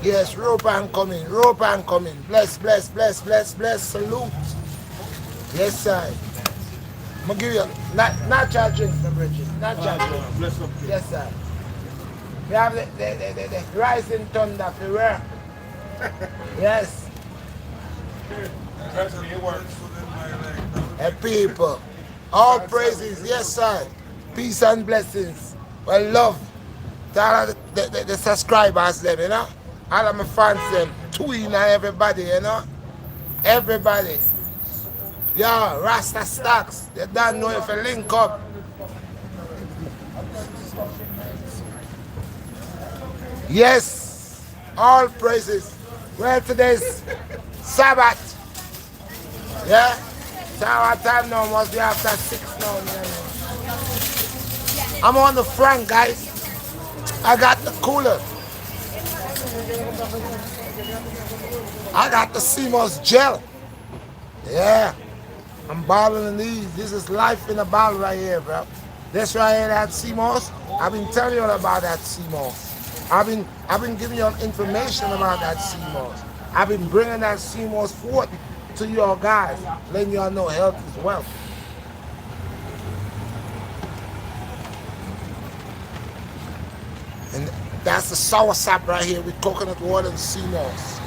Yes, rope and coming, rope and coming. Bless, bless, bless, bless, bless. Salute. Yes, sir. I'm gonna give you not charging for bridges, not charging. Bless up. Yes, sir. We have the rising thunder for where? Yes. It works. And people, all praises, yes, sir. Peace and blessings. Well, love to all of the subscribers, them, you know. All of my fans, them, twin and everybody, you know. Everybody. Yo, Rasta Stocks, they don't know if you link up. Yes, all praises. Well, today's Sabbath. Yeah? So our time now must be after 6 now. I'm on the front, guys. I got the cooler. I got the CMOS gel. Yeah. I'm balling in these. This is life in a bottle right here, bro. This right here, that CMOS. I've been telling you all about that CMOS. I've been giving you all information about that CMOS. I've been bringing that CMOS forth to your guys, letting y'all know health is wealth. And that's the sour sap right here with coconut water and CMOS.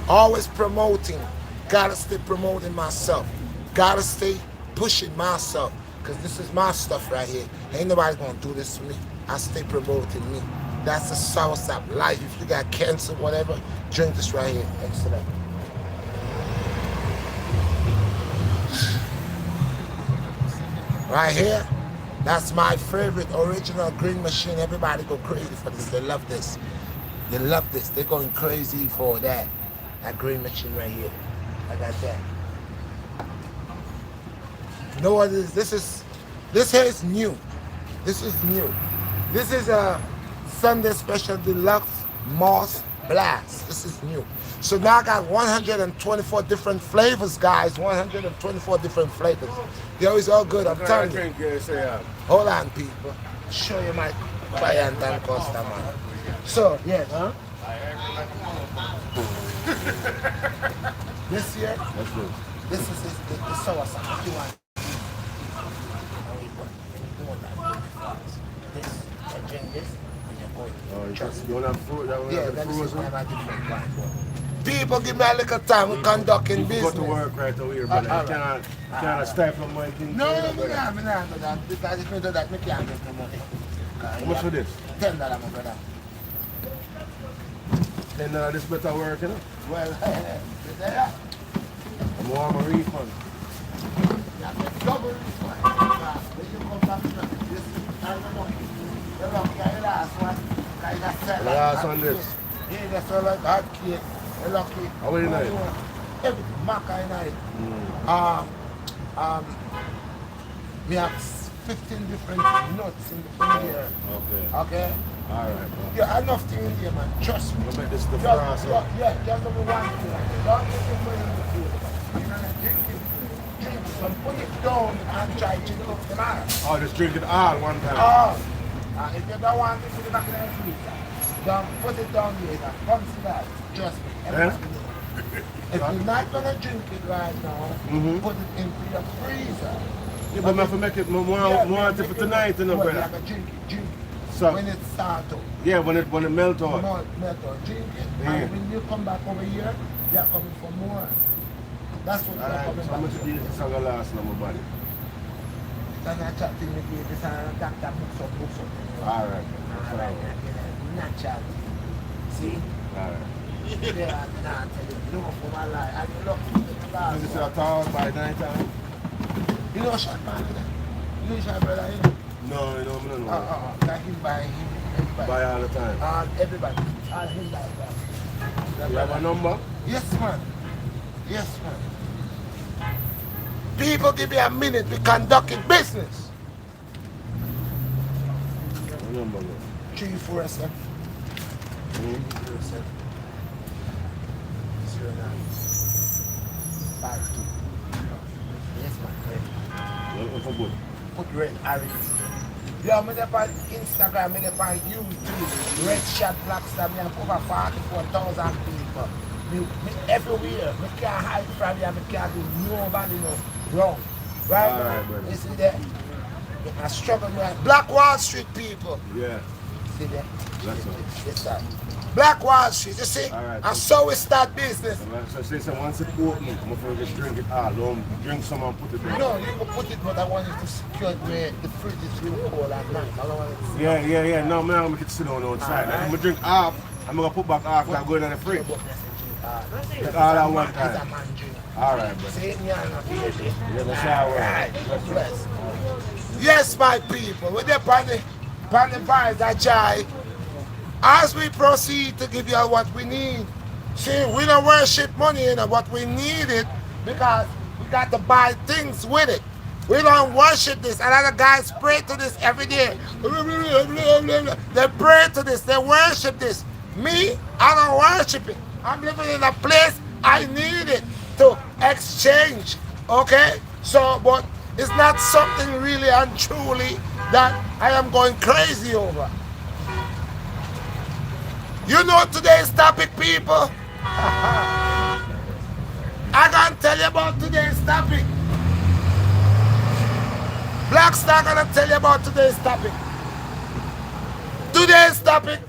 Always promoting. Gotta stay promoting myself. Gotta stay pushing myself. Because this is my stuff right here. Ain't nobody gonna do this to me. I stay promoting me. That's the sour sap life. If you got cancer, whatever, drink this right here. Excellent. Right here, that's my favorite original green machine. Everybody go crazy for this. They love this. They love this. They're going crazy for that. That green machine right here. I got that. You know what it is? This here is new. This is new. This is a Sunday Special Deluxe Moss Blast. This is new. So now I got 124 different flavors, guys. 124 different flavors. They're always all good, I'm telling you. Hold on, people. Show you my client and customer. So, yeah, huh? This here, this is the sour sauce. You want this, and drink this, and you're going. Oh, you want that fruit? Yeah, that is one of my different ones. People give me a little time, we conducting business. Go to work right over here, brother. You can't stifle my thing. No, I can't do that. Because if you do that, I can't make the money. How much for this? $10, my brother. $10 this better work, you know? Well, there. I'm more of a refund. You have to double refund. When you come back to this, I'm lucky. You're lucky at the last one. The last one this. Yeah, that's all like hot cake. You're lucky. How are you now? Everything, maca in it. We have 15 different nuts in here. Okay. Okay? Alright. Yeah, enough thing in here, man. Trust me. We'll make this the Just, France. yeah, just number one thing. Don't get it for in the food. You're gonna drink it. Drink it. So put it down and try to drink it tomorrow. Oh, just drink it all one time. Oh. If you don't want to put it back in the freezer, don't put it down later. Consider it. Trust me. Yeah? If you're not gonna drink it right now, put it into your freezer. Yeah, but I have to make it more want it for tonight, you know, well, you brother. have to drink it. So, When it starts up. yeah, when it melt out. Melt out. Drink it. Yeah. And when you come back over here, you're coming for more. That's what you're Alright, coming so how much back do you think this song will last on my body? Then I chat to you again. This is a doctor books up. Alright. Alright. Not chat. See? Alright. Yeah, I'm not telling you. No, for my life. I'm lucky. Is this a town by night time? You know shot man, you know shot brother, you know? No, you know, I don't know. Like him by him, everybody. Buy all the time. Everybody. All him by that. You have a number? Yes, man. Yes, man. People give me a minute, we conducting business. What number? 347 347 0952. Yes, man. What for good? Put red arrows. Yo, me there on Instagram, me there on YouTube, Redshot BlackStar, me have over 44,000 people. Me everywhere. Me can't hide from you, me can't do nobody no wrong. Right All now, right, brother. you see that? I struggle with Black Wall Street people. Yeah. See that? That's all. Yes, sir. Black Wall Street, you see? All right. And so we start business. So say someone support me. I'm gonna just drink it all. Drink some and put it there. No, you can put it, but I want you to secure it where the fridge is real cold at night. I don't want it to sit. Yeah. No, man, I'm gonna make it sit on outside. I'm gonna drink half. I'm gonna put back half and go in the fridge. That's all at one time. All right, brother. See me on a baby. Yeah, that's how Right. Bless. Yes, my people, with the on the vibes, I try. As we proceed to give you what we need, see, we don't worship money, you know, but we need it because we got to buy things with it. We don't worship this. A lot of guys pray to this every day. They pray to this, they worship this. Me, I don't worship it. I'm living in a place I need it to exchange. Okay? So, but it's not something really and truly that I am going crazy over. You know today's topic, people? I gonna tell you about today's topic. BlackStar gonna tell you about today's topic. Today's topic.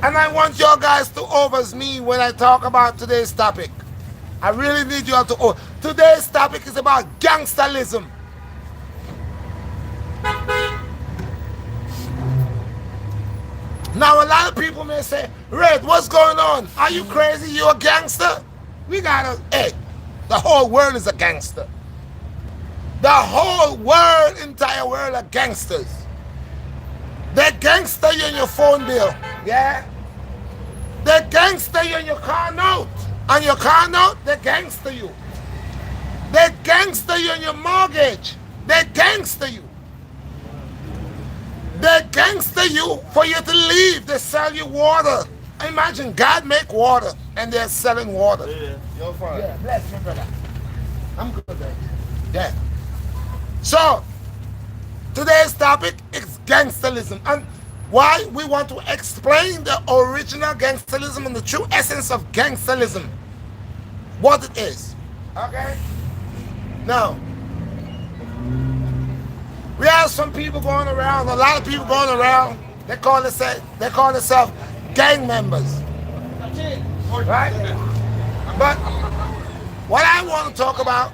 And I want you guys to overs me when I talk about today's topic. I really need you all to over. Today's topic is about gangsterism. Now a lot of people may say, Red, what's going on? Are you crazy? You a gangster? We gotta, hey, the whole world is a gangster. The whole world, entire world are gangsters. They gangster you in your phone bill, yeah? They gangster you in your car note. On your car note, they gangster you. They gangster you in your mortgage. They gangster you. They gangster you for you to leave. They sell you water. Imagine God make water and they're selling water. Yeah, you're fine. Yeah, bless me, brother. I'm good, baby. Yeah. So, today's topic is gangsterism. And why we want to explain the original gangsterism and the true essence of gangsterism. What it is. Okay? Now, we have some people going around, a lot of people going around, they call themselves gang members. Right? But what I want to talk about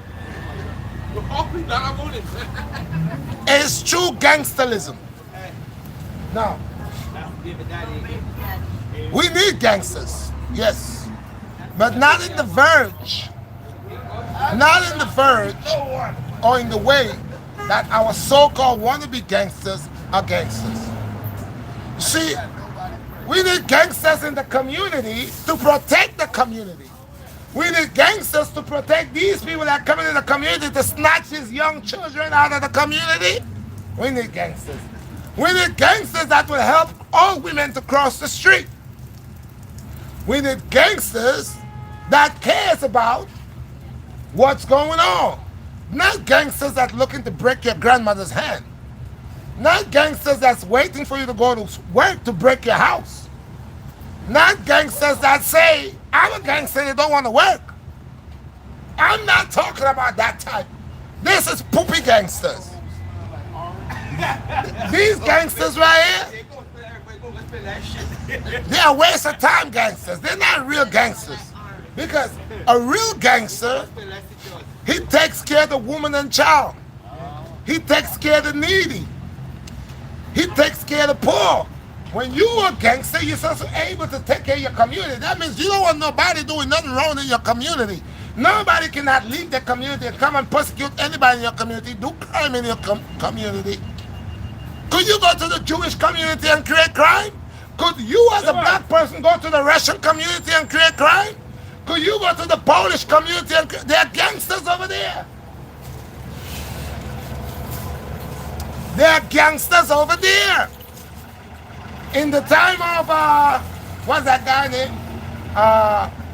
is true gangsterism. Now, we need gangsters, yes, but not in the verge. Not in the verge or in the way that our so-called wannabe gangsters are gangsters. See, we need gangsters in the community to protect the community. We need gangsters to protect these people that come into the community to snatch these young children out of the community. We need gangsters. We need gangsters that will help all women to cross the street. We need gangsters that cares about what's going on. Not gangsters that looking to break your grandmother's hand. Not gangsters that's waiting for you to go to work to break your house. Not gangsters that say, I'm a gangster, they don't want to work. I'm not talking about that type. This is poopy gangsters. These gangsters right here, they are waste of time gangsters. They're not real gangsters. Because a real gangster, he takes care of the woman and child. He takes care of the needy. He takes care of the poor. When you are a gangster, you're also able to take care of your community. That means you don't want nobody doing nothing wrong in your community. Nobody cannot leave the community and come and persecute anybody in your community, do crime in your community. Could you go to the Jewish community and create crime? Could you as a black person go to the Russian community and create crime? Could you go to the Polish community and there are gangsters over there? There are gangsters over there. In the time of, what's that guy named?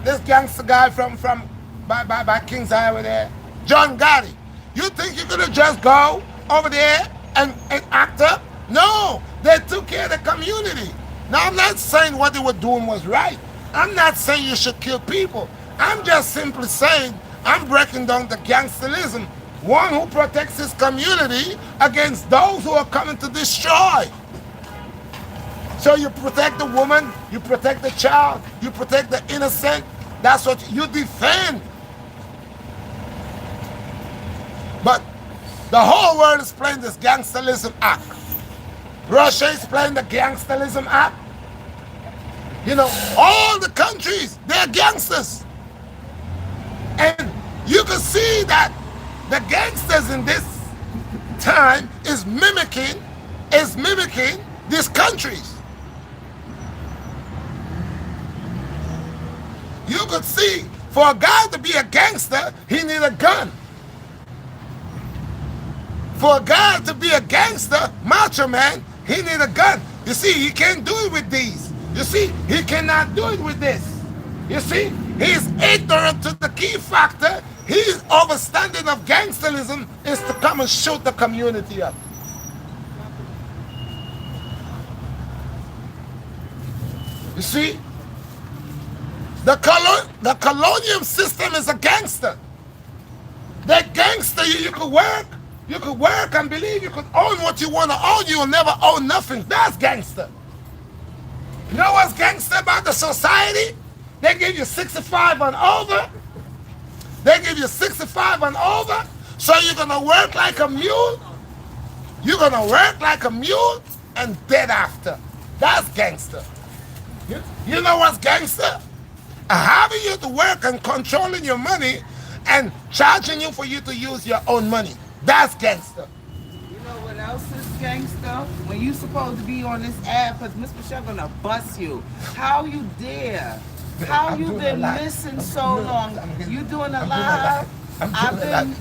This gangster guy by King's Highway there, John Gotti. You think you're gonna just go over there and act up. No, they took care of the community. Now, I'm not saying what they were doing was right. I'm not saying you should kill people. I'm just simply saying I'm breaking down the gangsterism. One who protects his community against those who are coming to destroy. So you protect the woman, you protect the child, you protect the innocent. That's what you defend. But the whole world is playing this gangsterism act. Russia is playing the gangsterism act. You know, all the countries, they're gangsters. And you can see that the gangsters in this time is mimicking these countries. You could see, for a guy to be a gangster, he need a gun. For a guy to be a gangster, macho man, he need a gun. You see, he can't do it with these. You see, he cannot do it with this. You see, he's ignorant to the key factor. His understanding of gangsterism is to come and shoot the community up. You see, the colonial system is a gangster. That gangster, you could work. You could work and believe you could own what you want to own. You will never own nothing. That's gangster. You know what's gangster about the society? They give you 65 and over. They give you 65 and over. So you're going to work like a mule. You're going to work like a mule and dead after. That's gangster. You know what's gangster? Having you to work and controlling your money and charging you for you to use your own money. That's gangster. You know what else is gangster? When you supposed to be on this ad, because Miss Michelle gonna bust you. How you dare? How you been missing so long? You doing a live?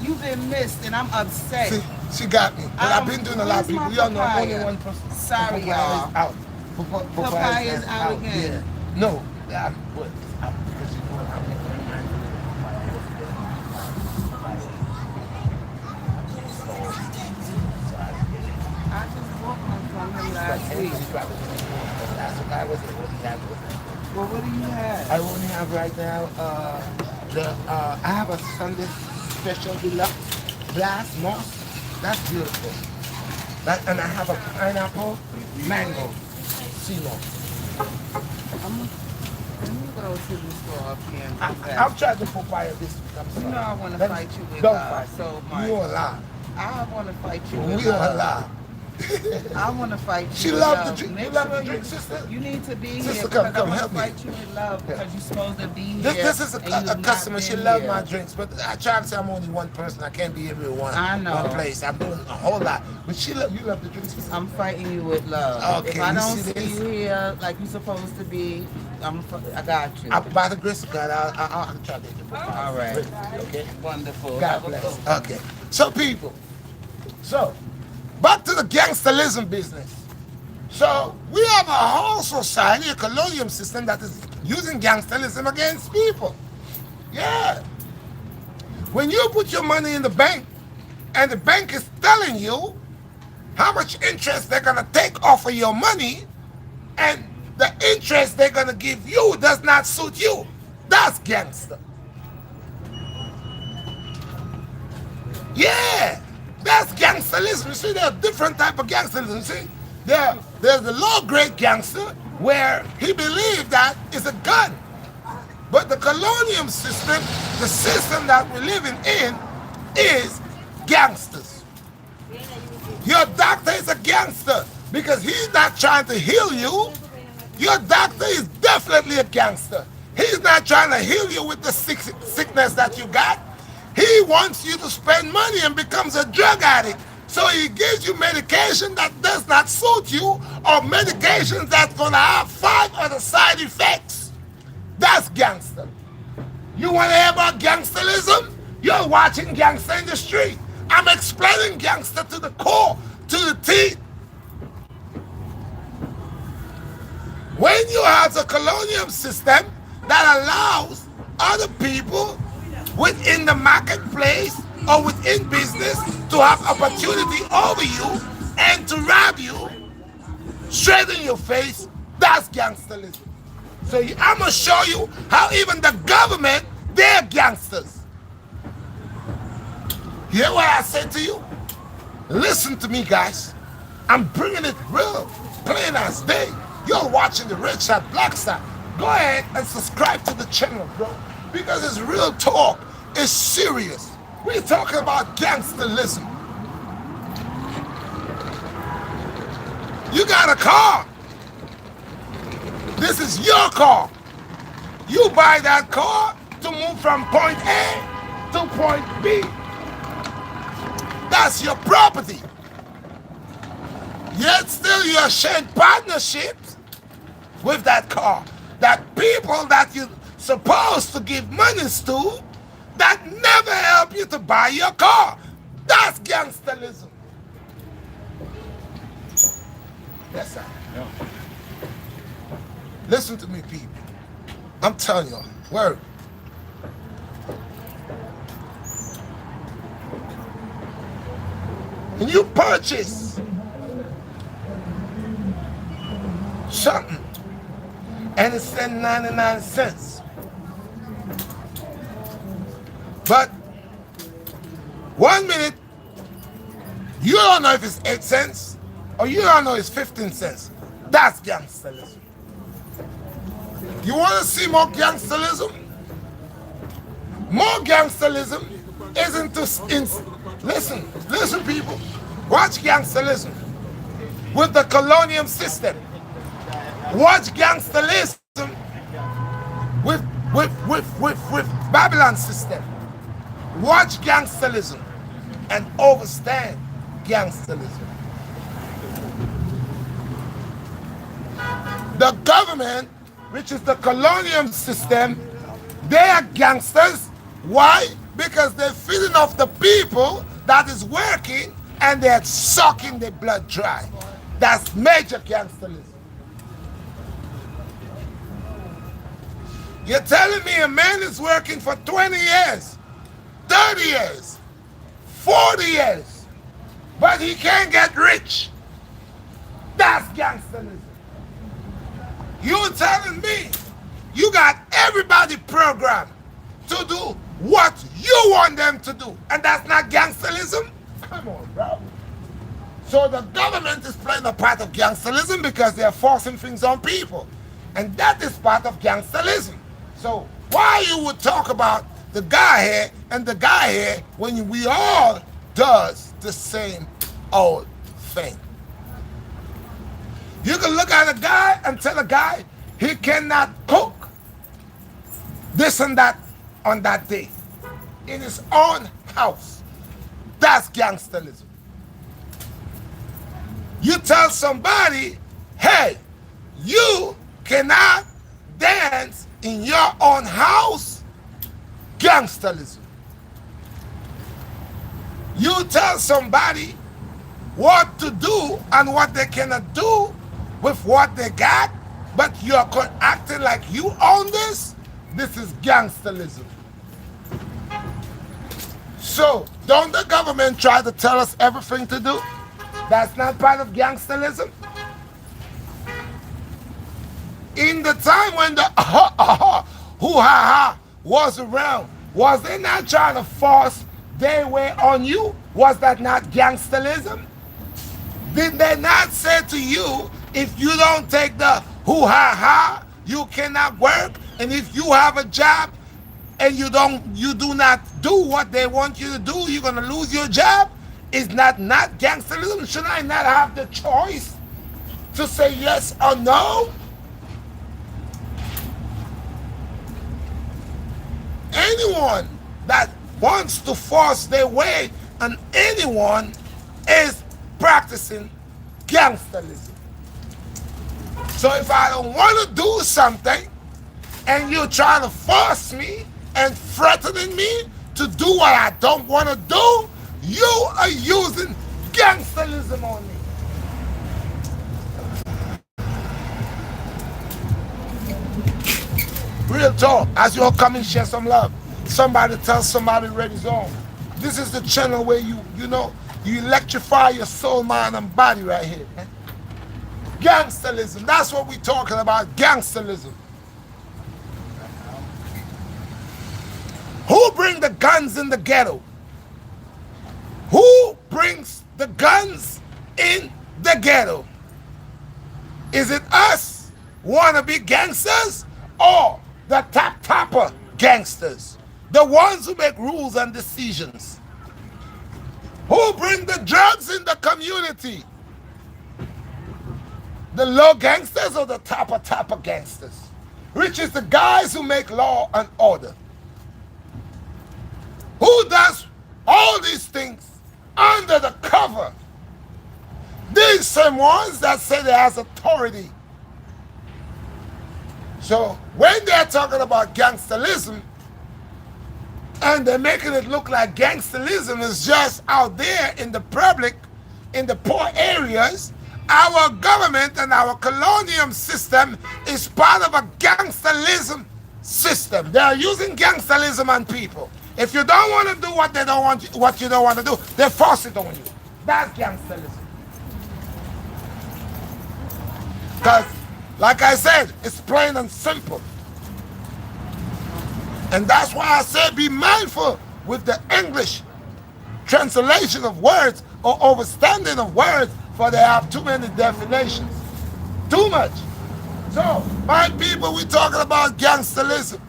You've been missed, and I'm upset. See, she got me. But I've been doing a lot of people. Y'all know I'm only one person. Sorry, y'all. Out. Papaya's out again. Yeah. No, I'm good. Because you know I'm I just bought one from him last week. Well, what do you have? I only have right now I have a Sunday special deluxe blast moss. That's beautiful. And I have a pineapple mango sea moss. Let me go to the store up here and get that. I'll try the papaya this week. I'm sorry. You know I want to fight you with don't fight. so much. You a lie. I want to fight you with You a lie. I want to fight you. She with loved love. the drink. Make You love sure the drink, sister? You need to be Sister, here come, because I want help to me. fight you with love because you're supposed to be here. This is a and customer. She been loves here. my drinks, but I try to say I'm only one person. I can't be everyone. I know. One place. I'm doing a whole lot. But you love the drinks, sister? I'm fighting you with love. Okay, If I you don't see see this? you here like you're supposed to be, I got you. By the grace of God, I'll try to get you. All right. Okay? Wonderful. God Have a bless. good one. Okay. So, people, back to the gangsterism business. So, we have a whole society, a colonial system that is using gangsterism against people. Yeah. When you put your money in the bank, and the bank is telling you how much interest they're going to take off of your money, and the interest they're going to give you does not suit you, that's gangster. Yeah, that's gangsterism. You see, there are different type of gangsterism. See, there's the low-grade gangster where he believes that it's a gun. But the colonial system, the system that we're living in, is gangsters. Your doctor is a gangster because he's not trying to heal you. Your doctor is definitely a gangster. He's not trying to heal you with the sickness that you got. He wants you to spend money and becomes a drug addict. So he gives you medication that does not suit you or medications that's going to have 5 other side effects. That's gangster. You want to hear about gangsterism? You're watching Gangster in the Street. I'm explaining gangster to the core, to the teeth. When you have a colonial system that allows other people within the marketplace or within business to have opportunity over you, and to rob you straight in your face, that's gangsterism. So I'm going to show you how even the government, they're gangsters. You hear what I said to you? Listen to me, guys. I'm bringing it real, plain as day. You're watching the Redshot BlackStar. Go ahead and subscribe to the channel, bro, because it's real talk. It's serious. We're talking about gangsterism. You got a car. This is your car. You buy that car to move from point A to point B. That's your property. Yet still you're sharing partnerships with that car. That people that you're supposed to give monies to that never help you to buy your car. That's gangsterism. Yes, sir. Yeah. Listen to me, people. I'm telling you, word. When you purchase something and it's 99 cents, but 1 minute you don't know if it's 8 cents or you don't know it's 15 cents. That's gangsterism. You want to see more gangsterism? More gangsterism isn't to listen people, watch gangsterism with the colonial system. Watch gangsterism with Babylon system. Watch gangsterism and understand gangsterism. The government, which is the colonial system, they are gangsters. Why? Because they're feeding off the people that is working and they're sucking their blood dry. That's major gangsterism. You're telling me a man is working for 20 years, 30 years, 40 years, but he can't get rich. That's gangsterism. You're telling me you got everybody programmed to do what you want them to do, and that's not gangsterism? Come on, bro. So the government is playing a part of gangsterism because they're forcing things on people, and that is part of gangsterism. So why you would talk about the guy here and the guy here when we all does the same old thing? You can look at a guy and tell a guy he cannot cook this and that on that day in his own house. That's gangsterism. You tell somebody, hey, you cannot dance in your own house. Gangsterism. You tell somebody what to do and what they cannot do with what they got, but you're acting like you own this. This is gangsterism. So, don't the government try to tell us everything to do? That's not part of gangsterism. In the time when the hoo-ha-ha was around, was they not trying to force their way on you? Was that not gangsterism? Did they not say to you, if you don't take the hoo-ha-ha, you cannot work, and if you have a job and you do not do what they want you to do, you're gonna lose your job? Is not gangsterism? Should I not have the choice to say yes or no? Anyone that wants to force their way on anyone is practicing gangsterism. So if I don't want to do something and you're trying to force me and threatening me to do what I don't want to do, you are using gangsterism on me. Real talk. As you all come and share some love, somebody tell somebody Reddy's on. This is the channel where you know, you electrify your soul, mind, and body right here, man. Gangsterism, that's what we're talking about, gangsterism. Who bring the guns in the ghetto? Who brings the guns in the ghetto? Is it us, wannabe gangsters, or the top-topper gangsters? The ones who make rules and decisions? Who bring the drugs in the community? The low gangsters or the topper gangsters? Which is the guys who make law and order? Who does all these things under the cover? These same ones that say they has authority. So when they're talking about gangsterism, and they're making it look like gangsterism is just out there in the public, in the poor areas, our government and our colonial system is part of a gangsterism system. They are using gangsterism on people. If you don't want to do what they don't want, what you don't want to do, they force it on you. That's gangsterism. Because, like I said, it's plain and simple. And that's why I say be mindful with the English translation of words or overstanding of words, for they have too many definitions. Too much. So, my people, we're talking about gangsterism.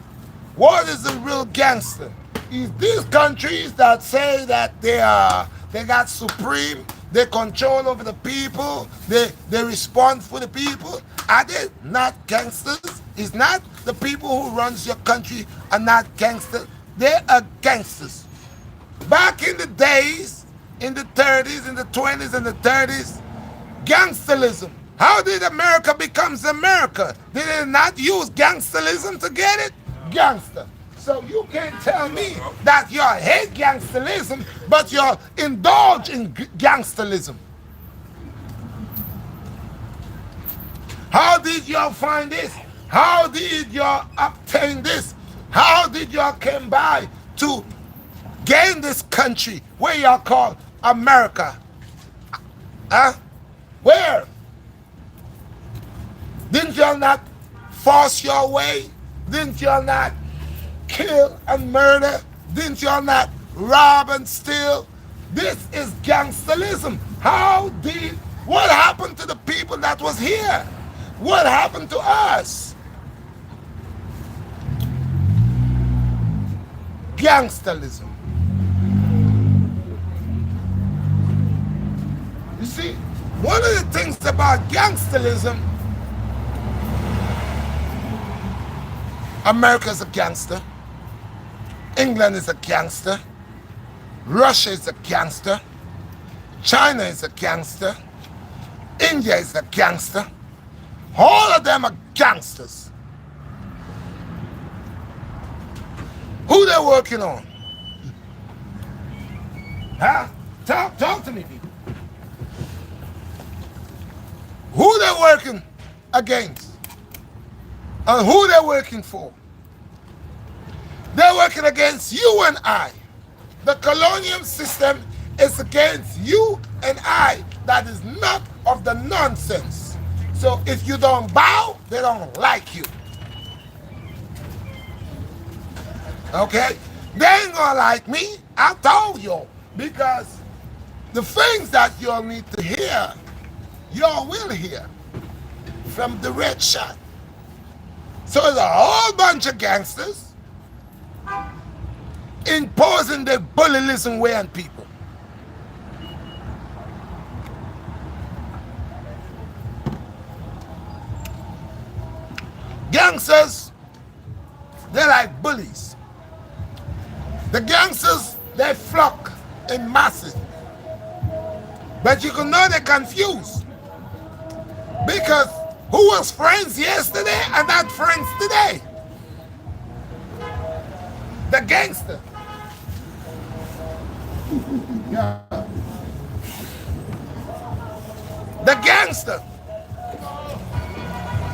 What is a real gangster? Is these countries that say that they got supreme, they control over the people, they respond for the people. Are they not gangsters? Is not the people who runs your country are not gangsters? They are gangsters. Back in the days, in the 30s, in the 20s and the 30s, gangsterism. How did America become America? Did they not use gangsterism to get it? Gangster. So you can't tell me that you hate gangsterism, but you indulge in gangsterism. How did y'all find this? How did y'all obtain this? How did y'all come by to gain this country where y'all call America? Huh? Where? Didn't y'all not force your way? Didn't y'all not kill and murder? Didn't y'all not rob and steal? This is gangsterism. What happened to the people that was here? What happened to us? Gangsterism. You see, one of the things about gangsterism, America is a gangster, England is a gangster, Russia is a gangster, China is a gangster, India is a gangster. All of them are gangsters. Who they working on? Huh? Talk to me, people. Who they working against? And who they working for? They're working against you and I. The colonial system is against you and I. That is not of the nonsense. So if you don't bow, they don't like you. Okay? They ain't gonna like me. I told you. Because the things that y'all need to hear, y'all will hear from the Red Shot. So there's a whole bunch of gangsters imposing their bullyism way on people. Gangsters, they're like bullies. The gangsters, they flock in masses. But you can know they're confused. Because who was friends yesterday are not friends today? The gangster. Yeah. The gangster.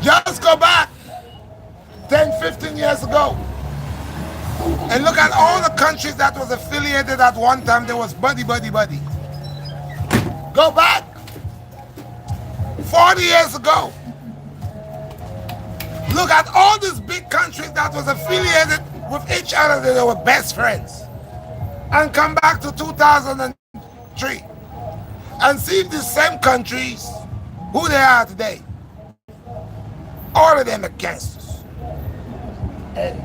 Just go back 10, 15 years ago. And look at all the countries that was affiliated at one time. There was buddy, buddy, buddy. Go back 40 years ago. Look at all these big countries that was affiliated with each other. They were best friends. And come back to 2003 and see if these same countries, who they are today. All of them are gangsters. And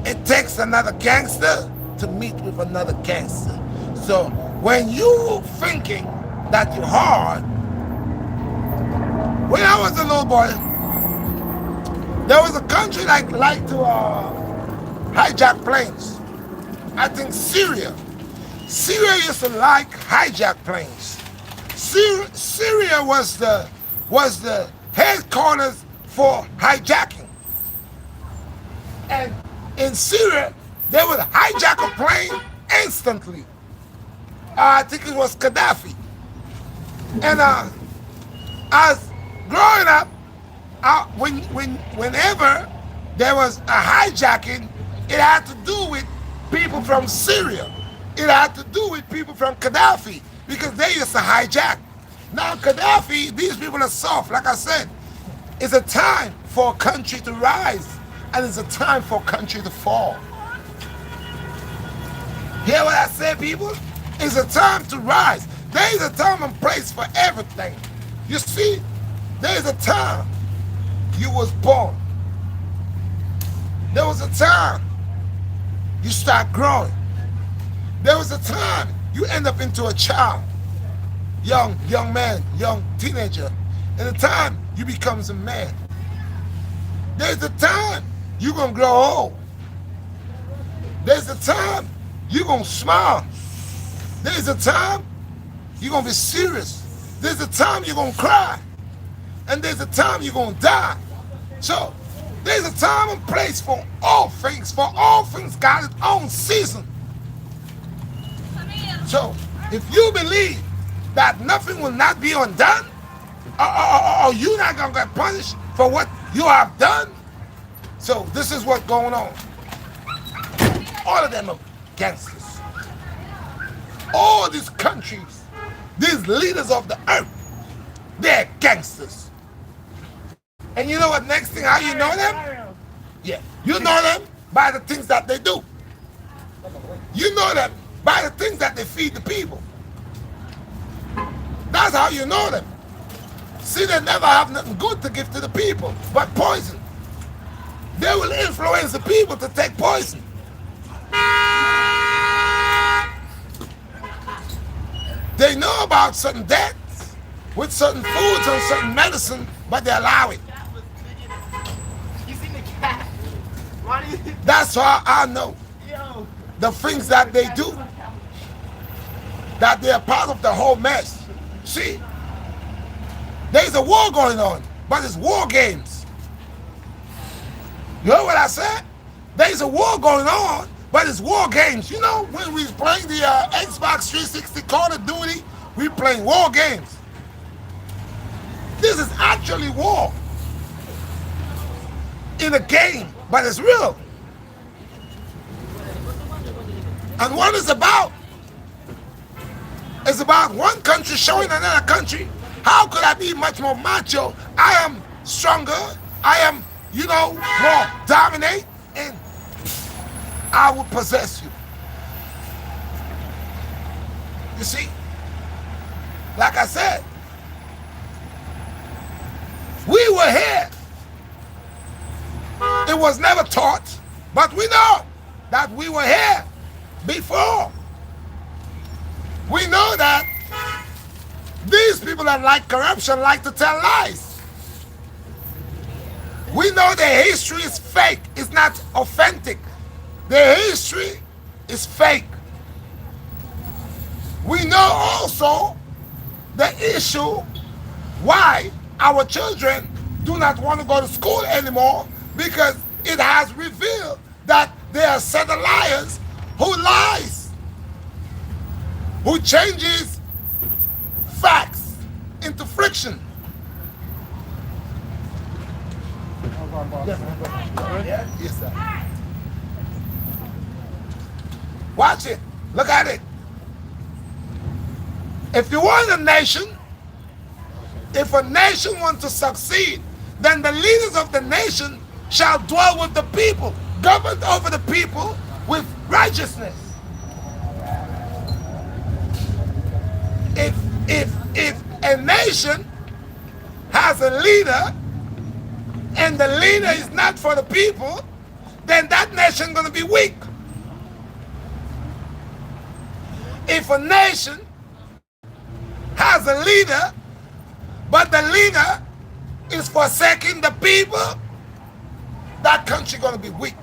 it takes another gangster to meet with another gangster. So when you thinking that you're hard, when I was a little boy, there was a country that liked to hijack planes. I think Syria. Syria used to like hijack planes. Syria was the headquarters for hijacking. And in Syria, they would hijack a plane instantly. I think it was Gaddafi. And as growing up, whenever there was a hijacking, it had to do with people from Syria. It had to do with people from Gaddafi because they used to hijack. Now Gaddafi, these people are soft. Like I said, it's a time for a country to rise and it's a time for a country to fall. Hear what I say, people? It's a time to rise. There is a time and place for everything. You see, there is a time you was born. There was a time you start growing. There was a time you end up into a child, young man, young teenager. And the time you becomes a man. There's a time you're gonna grow old. There's a time you're gonna smile. There's a time you're gonna be serious. There's a time you're gonna cry. And there's a time you're gonna die. So there's a time and place for all things. For all things got its own season. So if you believe that nothing will not be undone, or you're not gonna get punished for what you have done, so this is what's going on. All of them are gangsters. All these countries, these leaders of the earth, they're gangsters. And you know what next thing, how you know them? Yeah, you know them by the things that they do. You know them by the things that they feed the people. That's how you know them. See, they never have nothing good to give to the people, but poison. They will influence the people to take poison. They know about certain deaths with certain foods and certain medicine, but they allow it. That's why I know the things that they do, that they are part of the whole mess. See, there's a war going on, but it's war games. You heard what I said? There's a war going on, but it's war games. You know, when we was playing the Xbox 360 Call of Duty, we playing war games. This is actually war in a game, but it's real. And what it's about one country showing another country, how could I be much more macho? I am stronger, I am, more dominant, and I will possess you. You see, like I said, we were here. It was never taught, but we know that we were here before. We know that these people that like corruption like to tell lies. We know their history is fake. It's not authentic. Their history is fake. We know also the issue why our children do not want to go to school anymore, because it has revealed that there are set of liars who lies, who changes facts into friction. Yes, sir. Watch it. Look at it. If you want a nation, if a nation wants to succeed, then the leaders of the nation shall dwell with the people, govern over the people with righteousness. If a nation has a leader and the leader is not for the people, then that nation is going to be weak. If a nation has a leader, but the leader is forsaking the people, that country is going to be weak.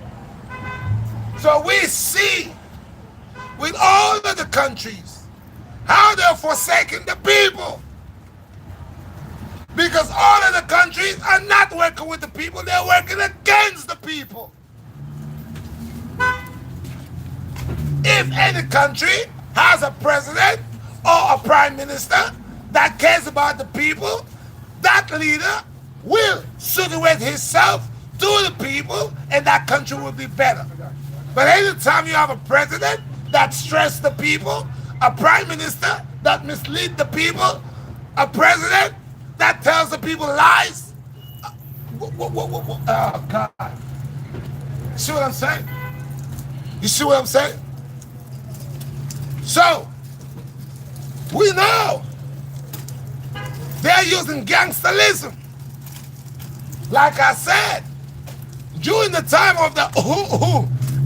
So we see with all of the countries how they're forsaking the people. Because all of the countries are not working with the people, they're working against the people. If any country has a president or a prime minister that cares about the people, that leader will situate himself to the people and that country will be better. But anytime you have a president that stresses the people, a prime minister that misleads the people, a president that tells the people lies, oh God. You see what I'm saying? You see what I'm saying? So, we know they're using gangsterism. Like I said, during the time of the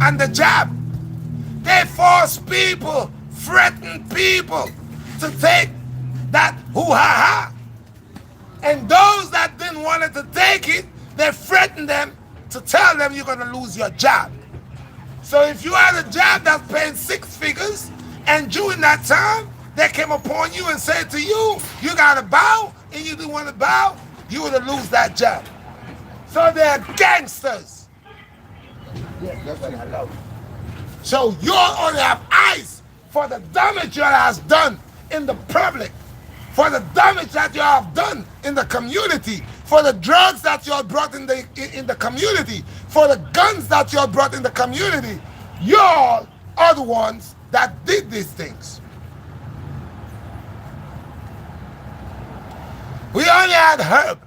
and the jab, they force people, threaten people to take that hoo-ha-ha. And those that didn't want to take it, they threatened them to tell them you're going to lose your job. So if you had a job that's paying 6 figures, and during that time, they came upon you and said to you, you got to bow, and you didn't want to bow, you would lose that job. So they're gangsters. Yeah, that's what I love. So you only have eyes for the damage you have done in the public, for the damage that you have done in the community, for the drugs that you have brought in the community, for the guns that you have brought in the community. You are the ones that did these things. We only had herb.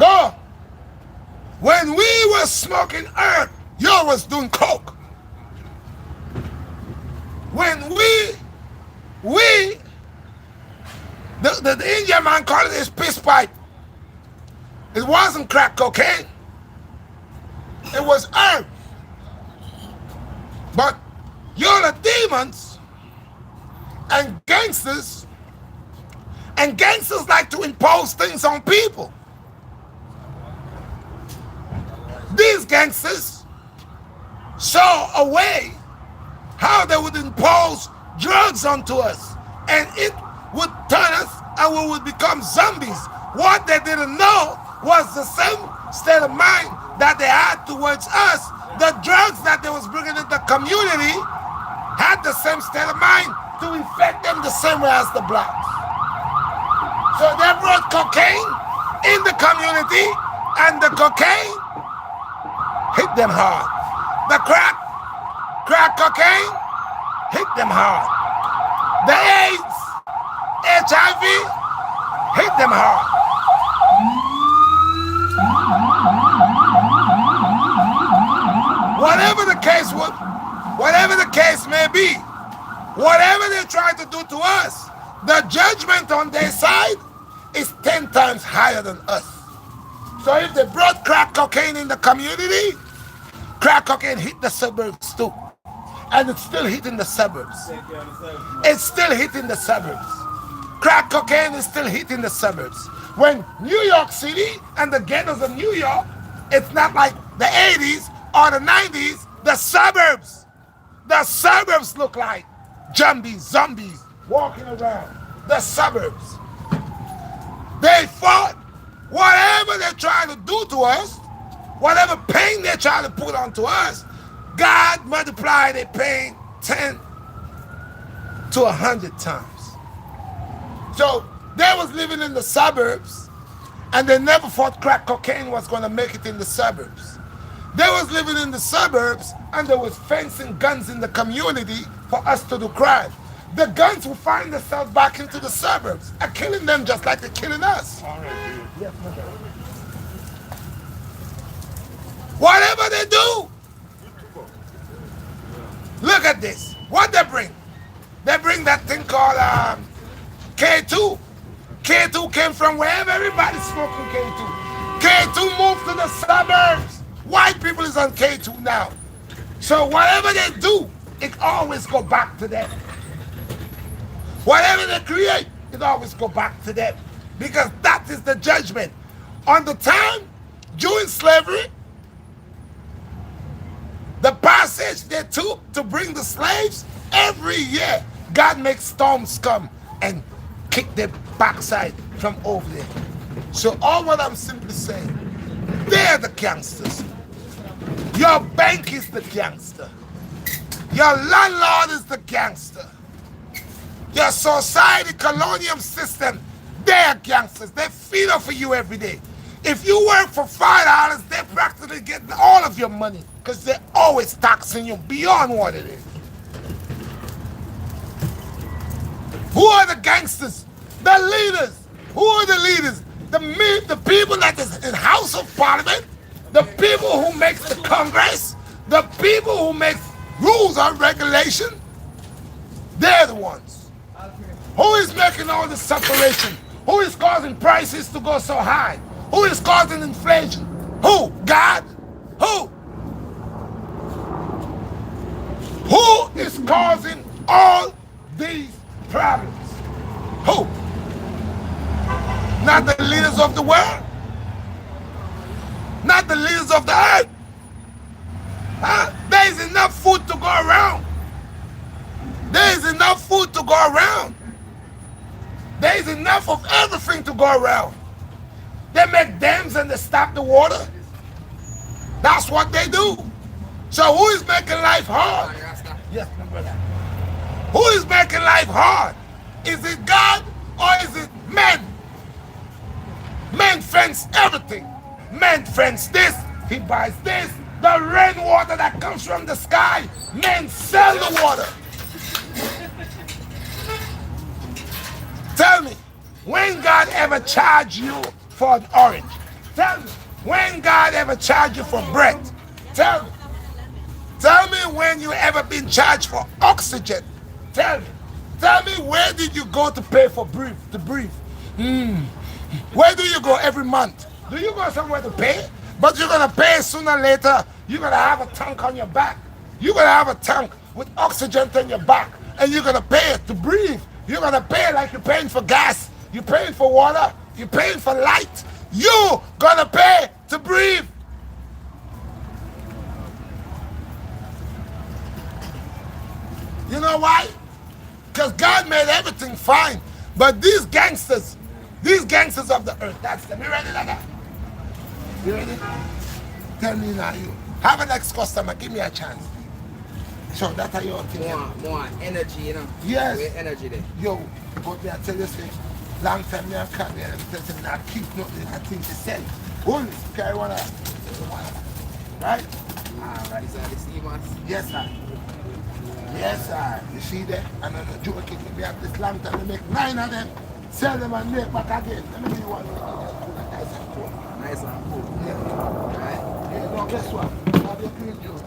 Go. When we were smoking herb, you was doing coke. When the Indian man called it his piss pipe. It wasn't crack cocaine. It was herb. But you're the demons and gangsters like to impose things on people. These gangsters saw a way how they would impose drugs onto us, and it would turn us and we would become zombies. What they didn't know was the same state of mind that they had towards us. The drugs that they was bringing in the community had the same state of mind to infect them the same way as the blacks. So they brought cocaine in the community, and the cocaine hit them hard. The crack cocaine hit them hard. The AIDS, HIV hit them hard. Whatever the case may be, whatever they try to do to us, the judgment on their side is 10 times higher than us. So if they brought crack cocaine in the community, crack cocaine hit the suburbs too. And it's still hitting the suburbs. It's still hitting the suburbs. Crack cocaine is still hitting the suburbs. When New York City and the ghettos of New York, it's not like the 80s or the 90s, the suburbs look like zombies walking around. The suburbs. They fought whatever they're trying to do to us, whatever pain they're trying to put onto us, God multiplied their pain 10 to 100 times. So they was living in the suburbs, and they never thought crack cocaine was going to make it in the suburbs. They was living in the suburbs and there was fencing guns in the community for us to do crime. The guns will find themselves back into the suburbs and killing them just like they're killing us. All right, Yes, whatever they do, look at this. What they bring? They bring that thing called K2. K2 came from wherever everybody's smoking K2. K2 moved to the suburbs. White people is on K2 now. So whatever they do, it always go back to them. Whatever they create, it always go back to them. Because that is the judgment. On the time during slavery, the passage they took to bring the slaves, every year, God makes storms come and kick their backside from over there. So all what I'm simply saying, they're the gangsters. Your bank is the gangster. Your landlord is the gangster. Your society colonial system, they're gangsters. They feed off of you every day. If you work for $5, they practically get all of your money because they're always taxing you beyond what it is. Who are the gangsters? The leaders. Who are the leaders? The people that is in House of Parliament, the people who makes the Congress, the people who make rules and regulation, they're the ones. Who is making all this separation? Who is causing prices to go so high? Who is causing inflation? Who? God? Who? Who is causing all these problems? Who? Not the leaders of the world? Not the leaders of the earth? Huh? There is enough food to go around. There is enough food to go around. There is enough of everything to go around. They make dams and they stop the water. That's what they do. So who is making life hard? Yes, my brother. Who is making life hard? Is it God or is it men? Men fence everything. Men fence this, he buys this. The rainwater that comes from the sky, men sell the water. Tell me, when God ever charged you for an orange? Tell me, when God ever charged you for bread? Tell me. Tell me when you ever been charged for oxygen. Tell me. Tell me where did you go to pay for to breathe? Where do you go every month? Do you go somewhere to pay? But you're gonna pay sooner or later. You're gonna have a tank on your back. You're gonna have a tank with oxygen on your back, and you're gonna pay it to breathe. You're gonna pay like you're paying for gas. You're paying for water. You're paying for light. You're gonna pay to breathe. You know why? Because God made everything fine. But these gangsters of the earth, that's them. You ready, Laga? You ready? Tell me now, you. Have an ex-customer, give me a chance. So that's how you're thinking. More energy, you know? Yes. With energy there. Yo, but me I tell you something. Long time me I can't be and tell them I keep nothing, I think to sell. Only carry one out. Right? Alright, so the steamers. Yes, sir. Yes, sir. You see that? And I'm not joking. We have this long time to make 9 of them. Sell them and make back again. Let me give you one. Nice and cool. Yeah. Right? Yeah, no, guess what? I have your green juice.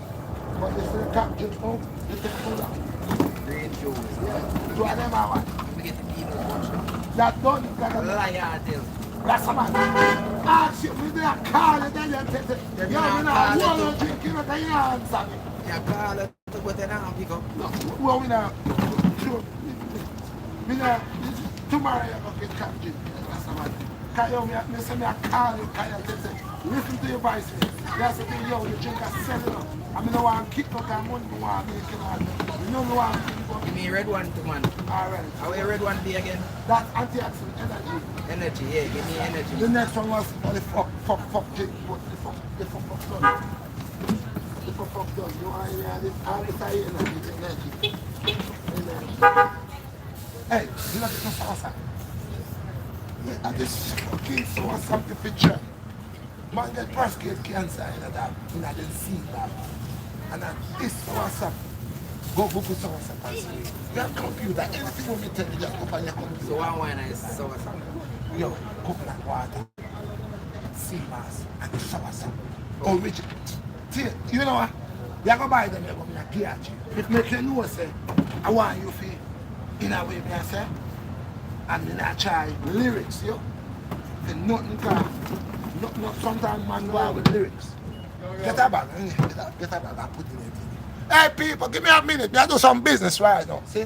But you see the cap juice, oh, you take full out. Green juice. Yeah. 2 of them are what? We get the peanut butter. That done, you got a Liar deal. that's a man. Ah, shit, we did a call and then you take it. Yo, we now want to drink, you know, can you answer me? Yeah, call it to go to the pick up. No, well, we now, sure. We now, tomorrow you're going to get cap juice. That's a man. Can you, me say me a call you, can you take it? Listen to your voice, man. That's the thing, yo, you drink a sell it up. I mean, no one kick up that money, no one make it on. You know, no one kick up. Give me a red one too, man. Alright. How a red one be again? That's antioxidant energy. Energy, yeah, give me energy. The next one was the fuck drink, but the fuck done. The fuck done. You want to hear this? All this energy. Hey, you know this salsa? Yeah, this fucking so something picture. Man get prostate cancer in that, in that seed that. And this WhatsApp, go Google WhatsApp and see. Your computer, anything when me tell you, just open your computer. So one wine is soursop. Yo, coconut water, sea mass, and soursop. Original. See, you know what? You go buy them, you're going to get you. If me can know, say, I want you to, in a way, me I say, and then I try lyrics, yo. Then nothing can, not sometimes man go out with lyrics. Get a bag, get a bag and put in it. Hey people, give me a minute, me I do some business right now, see?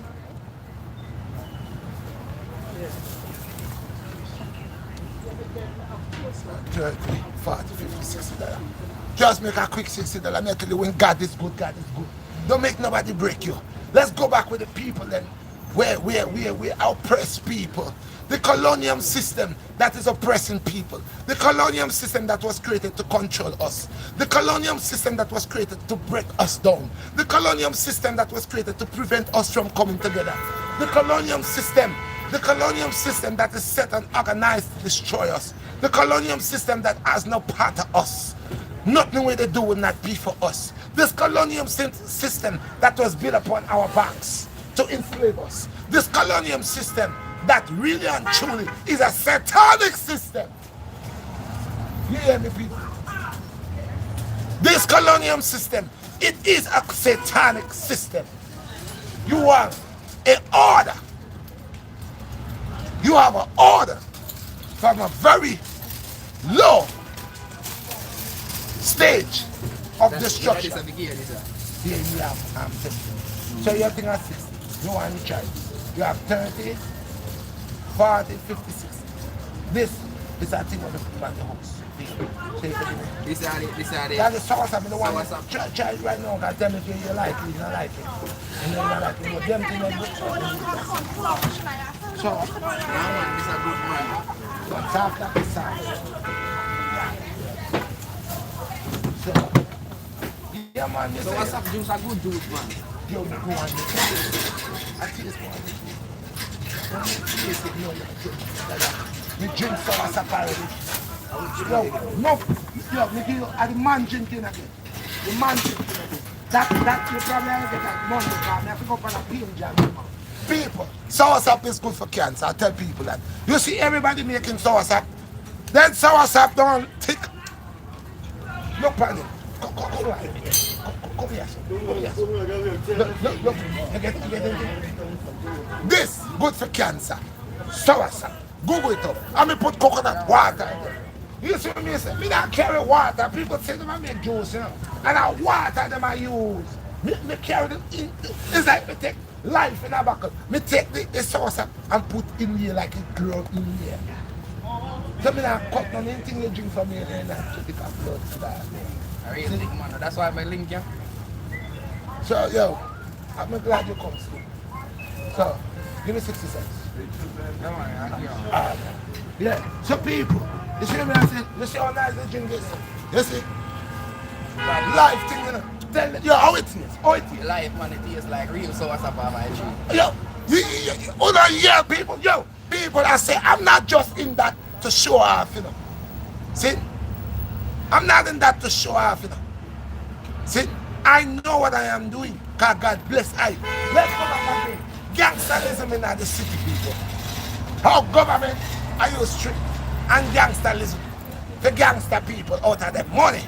30, 40, 50, 60 dollars. Just make a quick $60. Me tell you when God is good, God is good. Don't make nobody break you. Let's go back with the people then. Where we oppress people. The colonial system that is oppressing people. The colonial system that was created to control us. The colonial system that was created to break us down. The colonial system that was created to prevent us from coming together. The colonial system that is set and organized to destroy us. The colonial system that has no part of us. Nothing where they do will not be for us. This colonial system that was built upon our backs to enslave us. This colonial system that really and truly is a satanic system. You hear me, people? This colonial system, it is a satanic system. You have an order. You have an order from a very low stage of destruction. Here you have 50. So you think of 60. You want to try. You have 30, 40, 50, 60. This is a thing of the people at the house. This is the sauce. I mean, the one try it right now. Tell me if you like it, you don't like it. You don't like it. But them things are good. So, This is a good man. so talk like the sauce. So, yeah, man. So what's up, juice? A good juice, man. Yo, me go on. I taste one. Me drink sauce already. Yo, no, yo, me give you the man drinking again. The man drinking again. That you probably have to get that money because I have to go for a pain jam. People, soursop is good for cancer. I tell people that. You see everybody making soursop. Then soursop don't thick. Look at it. Come here. Look. This good for cancer. Soursop. Google it up. And me put coconut water in there. You see me say, me don't carry water. People say them I make juice, you know. And I water them I use. Me carry them in. It's like me take life in a bucket. Me take the sauce and put in here like it grow in here. So me not cut on anything you drink from here and not take a blood to that. I really think, man. That's why I link you. So yo, I'm glad you come soon. So give me 60 cents. Yeah. So people, you see what I'm saying? You see how nice they drink this? You see? Life thing, you know. Tell me, yo, how it is? How it is? Life, man, it tastes like real soursop on my tree. Yo, hold on, yeah, people. Yo, people, I say, I'm not just in that to show off, you know. See? I'm not in that to show off, you know. See? I know what I am doing. God bless I. Let's go back again. Gangsterism in the city, people. How government are you strict and gangsterism? The gangster people out of them money.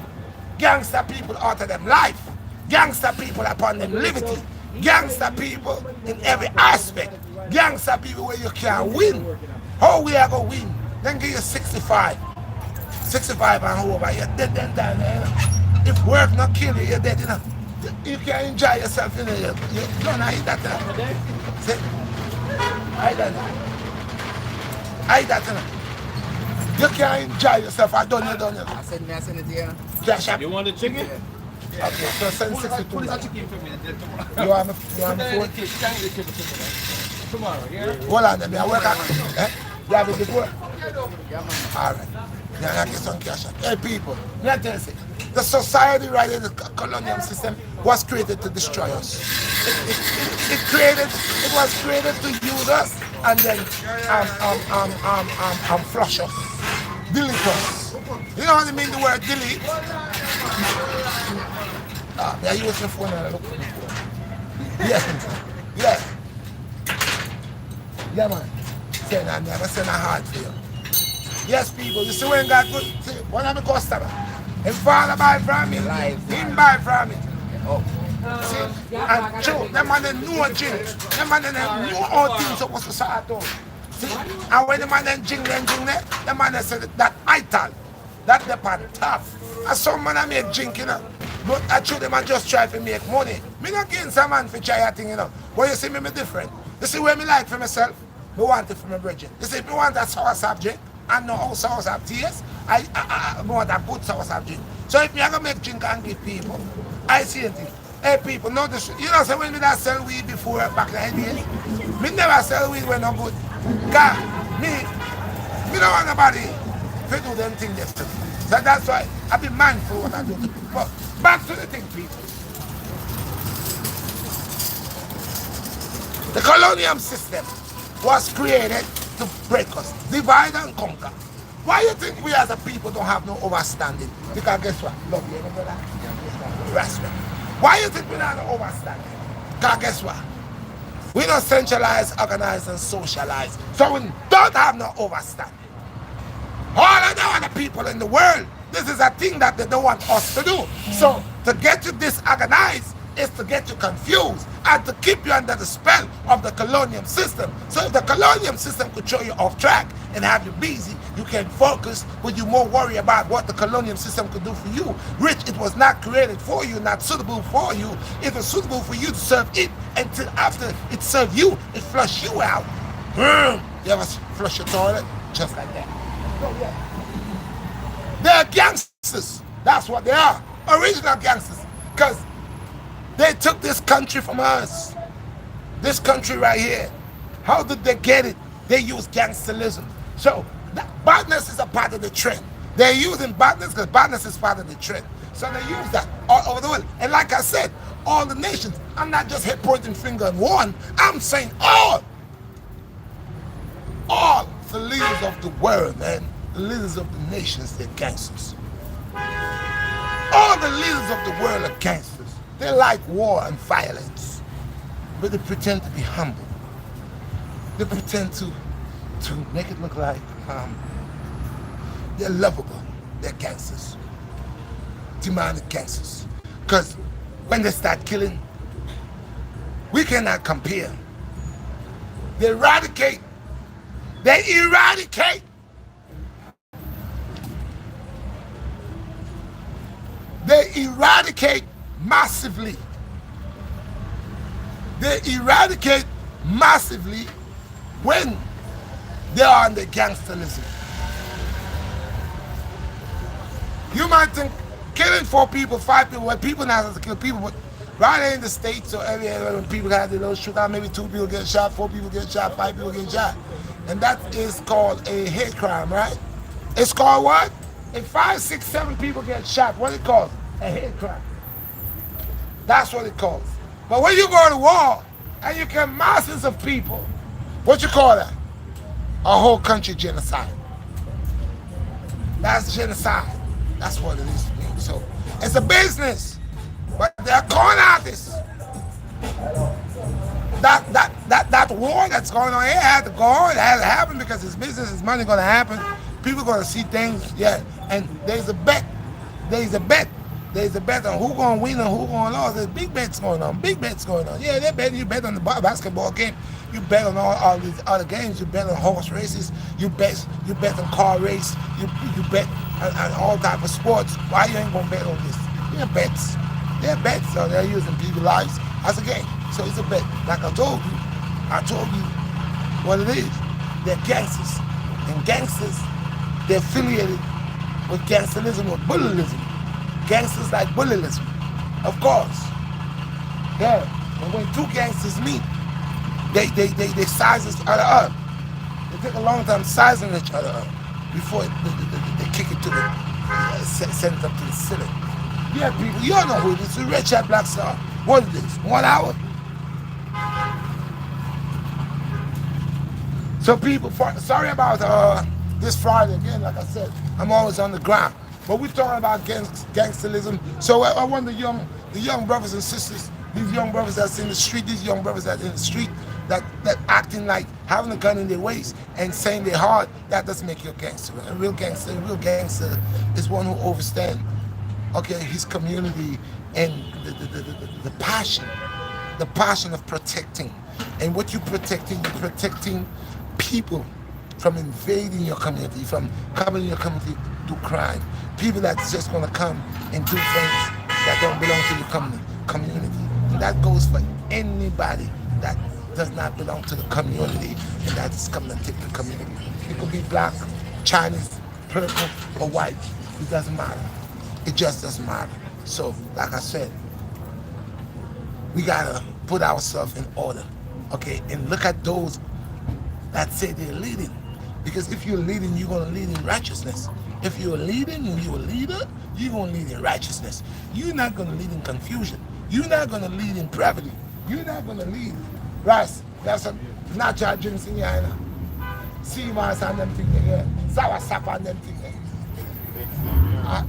Gangster people out of them life. Gangster people upon them liberty. Gangster people in every aspect. Gangster people where you can win. How we are going to win? Then give you 65. 65 and over. You're dead then time. If work not kill you, you're dead, you know. You can enjoy yourself, you know. You don't eat that. See? I that, you know. You can enjoy yourself. I don't know. I send it here. Cash up. You want the chicken? Okay, so send 62. Put a chicken for me. You want the phone? Tomorrow, yeah? Hold on, let me work out. You have it before? Alright. Yeah, I get some cash up. Hey people, let me tell you, the society right in the colonial system was created to destroy us. It was created to use us and then flush us, delete us. You know what I mean? The word delete. I use your phone and I look for the phone. Yeah. Yeah, man. Send I never send a heart for you. Yes, people, you see when God good, see, one of my customers, his father buy from me, him buy from me. Oh. See, and true, them man they know things, them man they know all things supposed to start on. See, and when the man then jing there, the man they say that ital, that the part tough. And some man I make drink, you know. But actually, them man just try to make money. Me not getting some man for try a thing, you know. But you see me different. You see where me like for myself, me want it for my brethren. You see, if me want that sour subject, and know how sour sap taste, I want a good sour sap drink. So if me I go make drink and give people, I see it. Hey people, know this. You know, so when me that sell weed before back in the days, me never sell weed when no good. Cause me don't want nobody to do them things there. So that's why I be mindful what I do to people. But back to the thing, people. The colonial system was created to break us, divide and conquer. Why you think we as a people don't have no understanding? Because guess what? Love you, brother. Respect. Why you think we don't have no understanding? Because guess what? We don't centralize, organize, and socialize. So we don't have no understanding. All of the other people in the world, this is a thing that they don't want us to do. So to get you disorganized is to get you confused and to keep you under the spell of the colonial system. So if the colonial system could throw you off track and have you busy, you can focus, but you more worry about what the colonial system could do for you. Which it was not created for you, not suitable for you. It was suitable for you to serve it until after it served you, it flushed you out. You ever flush your toilet? Just like that. Oh, yeah. They're gangsters. That's what they are. Original gangsters. Because they took this country from us. This country right here. How did they get it? They use gangsterism. So badness is a part of the trend. They're using badness because badness is part of the trend. So they use that all over the world. And like I said, all the nations. I'm not just here pointing finger at one. I'm saying all the leaders of the world, man. The leaders of the nations, they're gangsters. All the leaders of the world are gangsters. They like war and violence, but they pretend to be humble. They pretend to make it look like they're lovable. They're gangsters. Demonic gangsters. Because when they start killing, we cannot compare. They eradicate. They eradicate. They eradicate massively. They eradicate massively when they are under gangsterism. You might think killing 4 people, 5 people, when people now have to kill people, but right in the States or everywhere when people have the little shootout, maybe 2 people get shot, 4 people get shot, 5 people get shot. And that is called a hate crime, right? It's called what? If 5, 6, 7 people get shot, what it calls? A hate crime. That's what it calls. But when you go to war and you kill masses of people, what you call that? A whole country genocide. That's genocide. That's what it is to me. So it's a business, but they're con artists. That war that's going on here had to go on. It has to happen because it's business. It's money going to happen. People going to see things. Yeah, and there's a bet. There's a bet. There's a bet on who's going to win and who's going to lose. There's big bets going on. Big bets going on. Yeah, they bet. You bet on the basketball game. You bet on all these other games. You bet on horse races. You bet on car race. You bet on all type of sports. Why you ain't going to bet on this? They're bets. They're bets. So they're using people's lives as a game. So it's a bet. Like I told you what it is. They're gangsters. And gangsters, they're affiliated with gangsterism or bullyism. Gangsters like bullyism, of course. Yeah. And when 2 gangsters meet, they size each other up. They take a long time sizing each other up before they kick it to the send it up to the ceiling. Yeah, people, you all know who it is. It's Redshot BlackStar. What is this? 1 hour? So people, sorry about this Friday again, like I said, I'm always on the ground. But we're talking about gangsterism. So I want the young brothers and sisters, these young brothers that's in the street, these young brothers that's in the street, that acting like having a gun in their waist and saying they're hard, that doesn't make you a gangster. A real gangster is one who understands, okay, his community and the passion of protecting. And what you're protecting people from invading your community, from coming in your community to do crime. People that's just gonna come and do things that don't belong to your community. And that goes for anybody that does not belong to the community and that is coming to take the community. It could be black, Chinese, purple, or white. It doesn't matter. It just doesn't matter. So, like I said, we gotta put ourselves in order, okay? And look at those that say they're leading. Because if you're leading, you're gonna lead in righteousness. If you're leading and you're a leader, you're gonna lead in righteousness. You're not gonna lead in confusion. You're not gonna lead in poverty. You're not gonna lead. Rice, that's a natural drinks in your hand. See my and them things here. Sour sap and them things.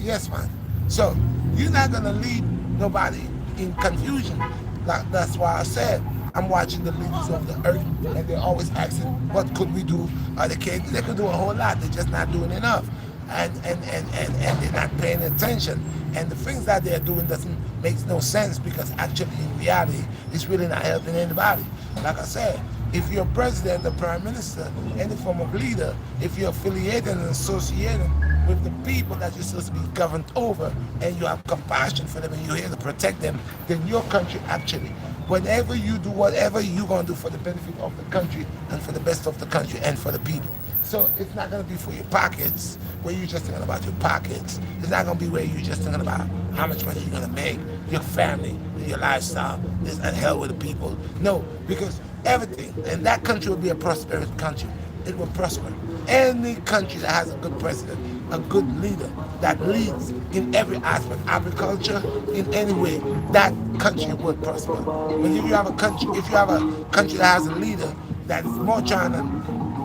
Yes, man. So you're not gonna lead nobody in confusion. Like, that's why I said I'm watching the leaders of the earth, and they're always asking, "What could we do?" They could do a whole lot. They're just not doing enough, and they're not paying attention. And the things that they're doing doesn't make no sense because actually, in reality, it's really not helping anybody. Like I said, if you're president, the prime minister, any form of leader, if you're affiliated and associated with the people that you're supposed to be governed over, and you have compassion for them and you're here to protect them, then your country actually, whenever you do whatever you're going to do for the benefit of the country and for the best of the country and for the people. So it's not going to be for your pockets, where you're just thinking about your pockets. It's not going to be where you're just thinking about how much money you're going to make, your family, your lifestyle, this and hell with the people. No, because everything, and that country will be a prosperous country. It will prosper. Any country that has a good president, a good leader that leads in every aspect, agriculture, in any way, that country will prosper. But if you have a country, that has a leader that is more trying to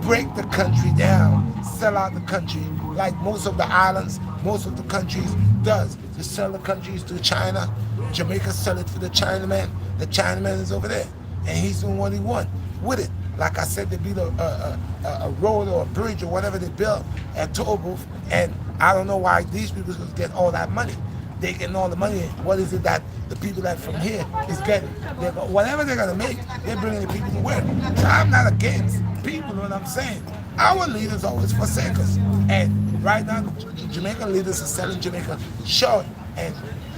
break the country down, sell out the country, like most of the islands, most of the countries does. They sell the countries to China. Jamaica sell it to the Chinaman. The Chinaman is over there, and he's doing what he wants with it. Like I said, they build a road or a bridge or whatever they built at toll booth, and I don't know why these people could get all that money. They getting all the money. What is it that the people that from here is getting? Whatever they're gonna make, they're bringing the people to work. So I'm not against people, you know what I'm saying? Our leaders always forsake us, and right now the Jamaican leaders are selling Jamaica short, and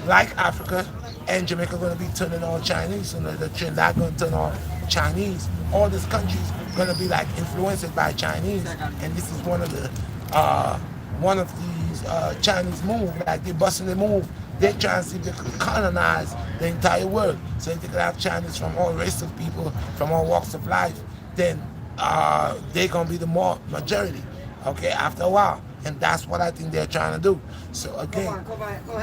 like Africa, and Jamaica going to be turning all Chinese, and the Trinidad going to turn all Chinese. All these countries going to be like influenced by Chinese, and this is one of these Chinese moves. Like they're busting the move. They're trying to see if they can colonize the entire world. So if they could have Chinese from all races of people, from all walks of life, then they're going to be the majority. Okay, after a while, and that's what I think they're trying to do. So again,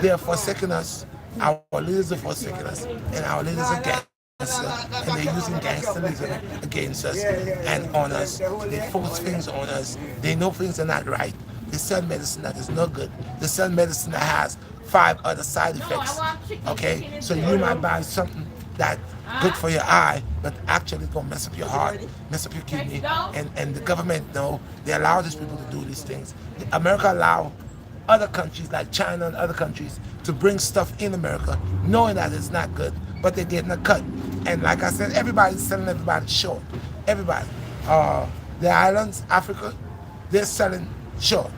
they're forsaking us. Our leaders are forsaking us, and our leaders are gangsters, and they're using gangsterism against us and on us. They force things on us. They know things are not right. They sell medicine that is no good. They sell medicine that has 5 other side effects. Okay, so you might buy something that's good for your eye, but actually it's gonna mess up your heart, mess up your kidney, and the government they allow these people to do these things. America allow other countries like China and other countries to bring stuff in America, knowing that it's not good, but they're getting a cut. And like I said, everybody's selling everybody short. Everybody. The islands, Africa, they're selling short.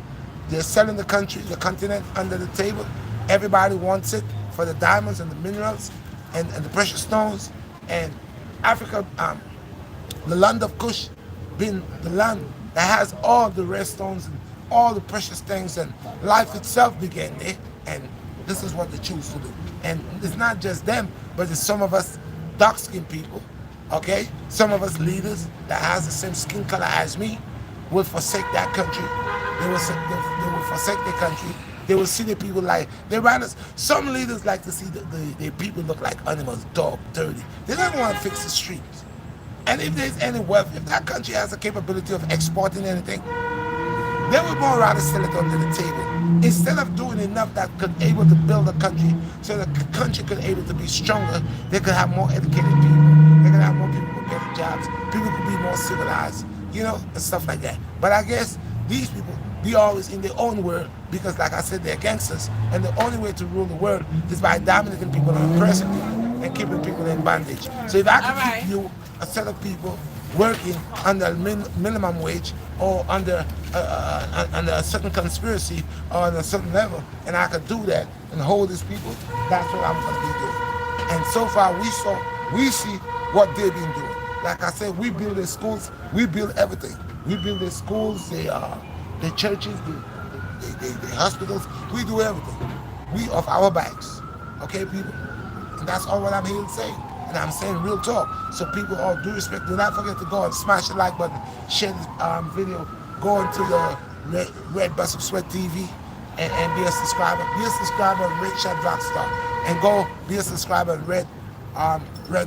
They're selling the country, the continent under the table. Everybody wants it for the diamonds and the minerals and the precious stones. And Africa, the land of Kush, being the land that has all the rare stones and all the precious things, and life itself began there. And this is what they choose to do. And it's not just them, but it's some of us dark-skinned people, okay? Some of us leaders that has the same skin color as me will forsake that country. They will forsake their country. They will see the people like, some leaders like to see the people look like animals, dog, dirty. They don't want to fix the streets. And if there's any wealth, if that country has the capability of exporting anything, They would more rather sell it under the table instead of doing enough that could able to build a country so the country could able to be stronger. They could have more educated people. They could have more people with better jobs. People could be more civilized, you know, and stuff like that. But I guess these people, they always in their own world because, like I said, they're gangsters, and the only way to rule the world is by dominating people and oppressing people and keeping people in bondage. So if I could keep you a set of people working under minimum wage or under a certain conspiracy or on a certain level, and I could do that and hold these people, that's what I'm going to be doing. And so far, we see what they've been doing. Like I said, we build the schools, we build everything. We build the schools, the churches, the hospitals. We do everything. We off our backs, okay, people. And that's all what I'm here to say. And I'm saying real talk. So people, all due respect, do not forget to go and smash the like button, share this video, go into the Red Bus of Sweat TV and be a subscriber. Be a subscriber of Redshot BlackStar. And go be a subscriber of Red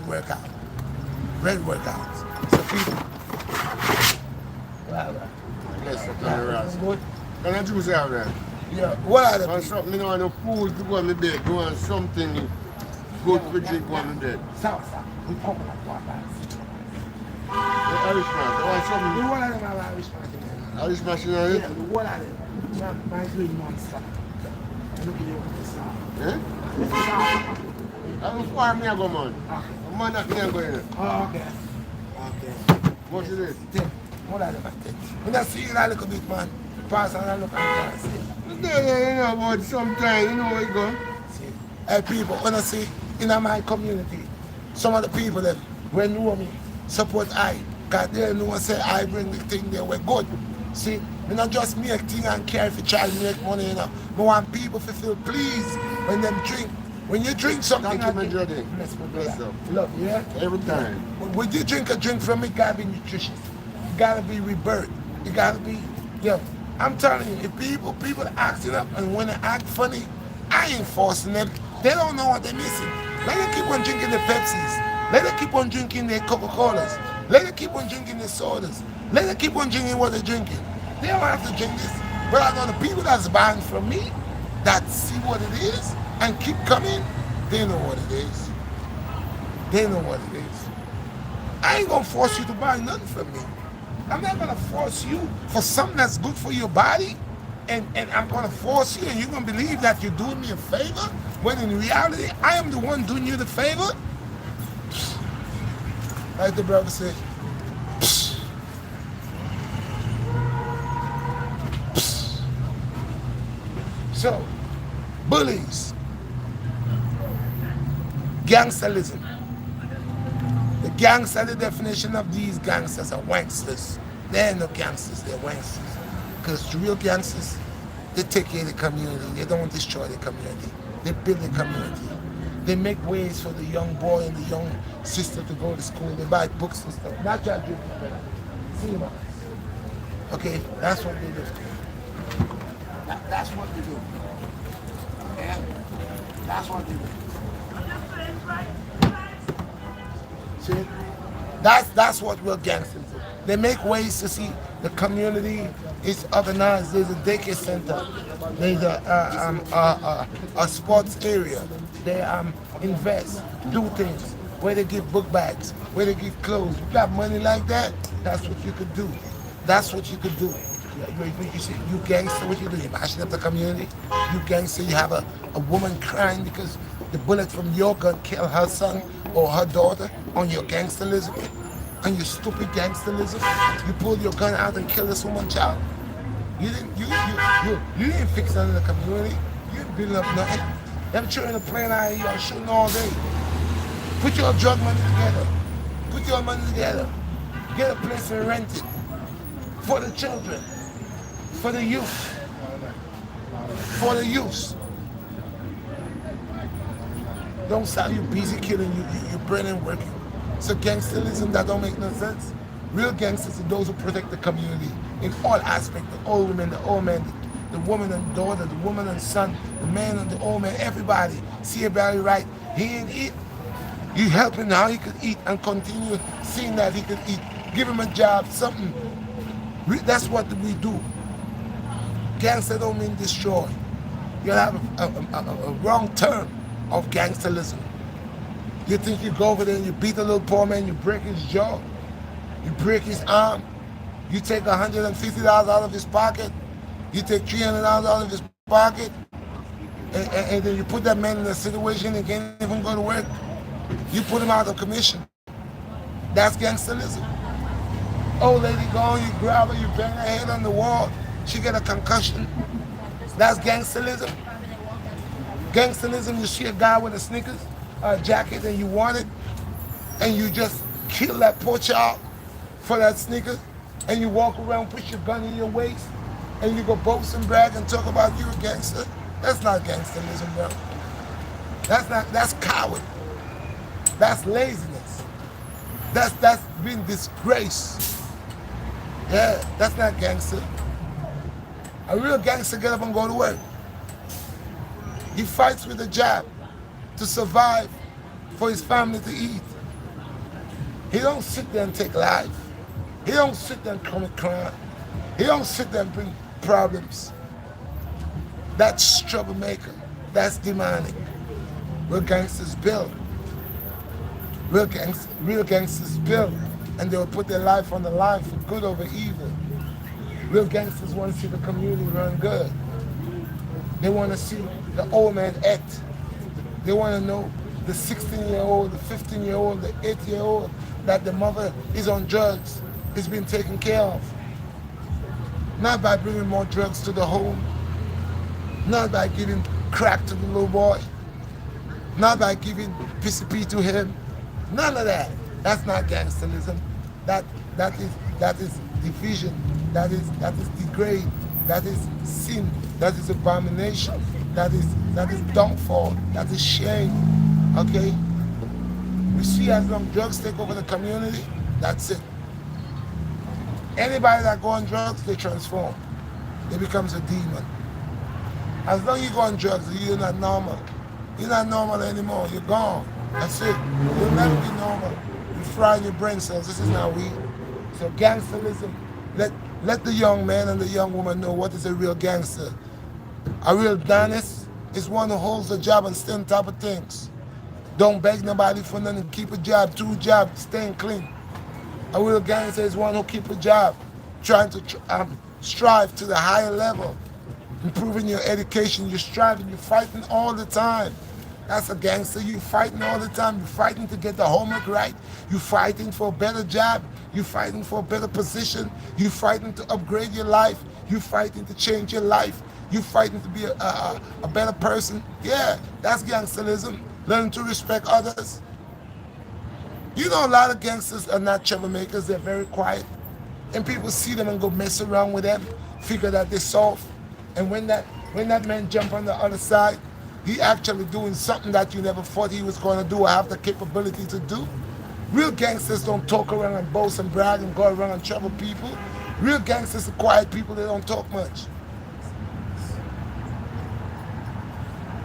Workout. Red Workouts. So people. Good. Can I do something there? Yeah, what are the I want something, you know, no food to go on my bed. You want something good to drink on my bed. Sour. We coconut water. The Irish man, I want something. The one of them are Irish man. Irish machine on it? Yeah, the one of them. My green monster. Look at you with this sound. Eh? This is sound. I'm farm me I go, man. I'm man that me I go in. Oh, okay. Okay. What is it? 10. What are them at 10? When I see you a little bit, man, pass and I look at you and say, You know, but sometimes, you know where you go. see, hey people, when I see in my community, some of the people that when know me, support I, because they know I say I bring the thing there, we're good. See, me not just make thing and care if you try to make money, you know. I want people to feel pleased when them drink. When you drink something, Thank you, my Jody. bless me, Bless brother. you. Love you, yeah? Every time. When you drink a drink from it, it gotta be nutritious. It gotta be rebirth. It gotta be, yo, I'm telling you, if people acting up and when they act funny, I ain't forcing them. They don't know what they're missing. Let them keep on drinking the Pepsis. Let them keep on drinking their Coca-Colas. Let them keep on drinking their sodas. Let them keep on drinking what they're drinking. They don't have to drink this. But I know the people that's buying from me, that see what it is and keep coming, they know what it is. They know what it is. I ain't gonna force you to buy nothing from me. I'm not gonna force you for something that's good for your body, and I'm gonna force you and you're gonna believe that you're doing me a favor, when in reality, I am the one doing you the favor. Like the brother said, so, bullies, gangsterism. The gangster, the definition of these gangsters are wanksters. They ain't no gangsters, they're wanksters. Because real gangsters, they take care of the community. They don't destroy the community. They build the community. They make ways for the young boy and the young sister to go to school. They buy books and stuff. Not just drinking, but cinema. Okay, that's what they do. That's what they do. Yeah, that's what they do. See, that's what real gangsters do. They make ways to see the community is organized. There's a daycare center. There's a sports area. They invest, do things where they give book bags, where they give clothes. You got money like that, that's what you could do. That's what you could do. You see, you gangster, what you do? You mashing up the community. You gangster, you have a woman crying because the bullet from your gun killed her son or her daughter on your gangsterism, on your stupid gangsterism. You pulled your gun out and killed this woman child. You didn't fix none of the community. You didn't build up nothing. Them children are playing out here shooting all day. Put your drug money together. Put your money together. Get a place and rent it. For the children. For the youth. For the youth. Don't stop you busy killing you brain ain't working. So gangsterism that don't make no sense. Real gangsters are those who protect the community in all aspects. The old women, the old men, the woman and daughter, the woman and son, the man and the old man, everybody. See everybody right. He ain't eat. You help him how he could eat and continue seeing that he could eat. Give him a job, something. That's what we do. Gangster don't mean destroy. You have a wrong term of gangsterism. You think you go over there and you beat a little poor man, you break his jaw, you break his arm, you take $150 out of his pocket, you take $300 out of his pocket, and then you put that man in a situation and can't even go to work. You put him out of commission. That's gangsterism. Old lady gone, you grab her, you bang her head on the wall, she get a concussion. That's gangsterism. Gangsterism, you see a guy with a Snickers jacket and you want it, and you just kill that poor child for that Snickers, and you walk around, put your gun in your waist, and you go boast and brag and talk about you a gangster. That's not gangsterism, bro. That's coward. That's laziness. That's being disgraced. Yeah, that's not gangster. A real gangster get up and go to work. He fights with a job to survive, for his family to eat. He don't sit there and take life. He don't sit there and commit crime. He don't sit there and bring problems. That's troublemaker. That's demonic. Real gangsters build. Real gangsters build, and they will put their life on the line for good over evil. Real gangsters want to see the community run good. They want to see the old man act. They want to know the 16-year-old, the 15-year-old, the 8-year-old that the mother is on drugs, is being taken care of. Not by bringing more drugs to the home, not by giving crack to the little boy, not by giving PCP to him. None of that. That's not gangsterism. That is division. That is degrade. That is sin. That is abomination. That is downfall. That is shame. Okay? We see as long drugs take over the community, that's it. Anybody that go on drugs, they transform. They becomes a demon. As long as you go on drugs, you're not normal. You're not normal anymore. You're gone. That's it. You'll never be normal. You fry your brain cells. This is not weed. So gangsterism, let the young man and the young woman know what is a real gangster. A real Donis is one who holds a job and stay on top of things. Don't beg nobody for nothing. Keep a job, 2 jobs, staying clean. A real gangster is one who keep a job, trying to strive to the higher level, improving your education. You're striving, you're fighting all the time. That's a gangster. You're fighting all the time. You're fighting to get the homework right. You're fighting for a better job. You're fighting for a better position. You're fighting to upgrade your life. You're fighting to change your life. You're fighting to be a better person. Yeah, that's gangsterism. Learning to respect others. You know, a lot of gangsters are not troublemakers. They're very quiet. And people see them and go mess around with them, figure that they're soft. And when that man jump on the other side, he actually doing something that you never thought he was going to do or have the capability to do. Real gangsters don't talk around and boast and brag and go around and trouble people. Real gangsters are quiet people. They don't talk much.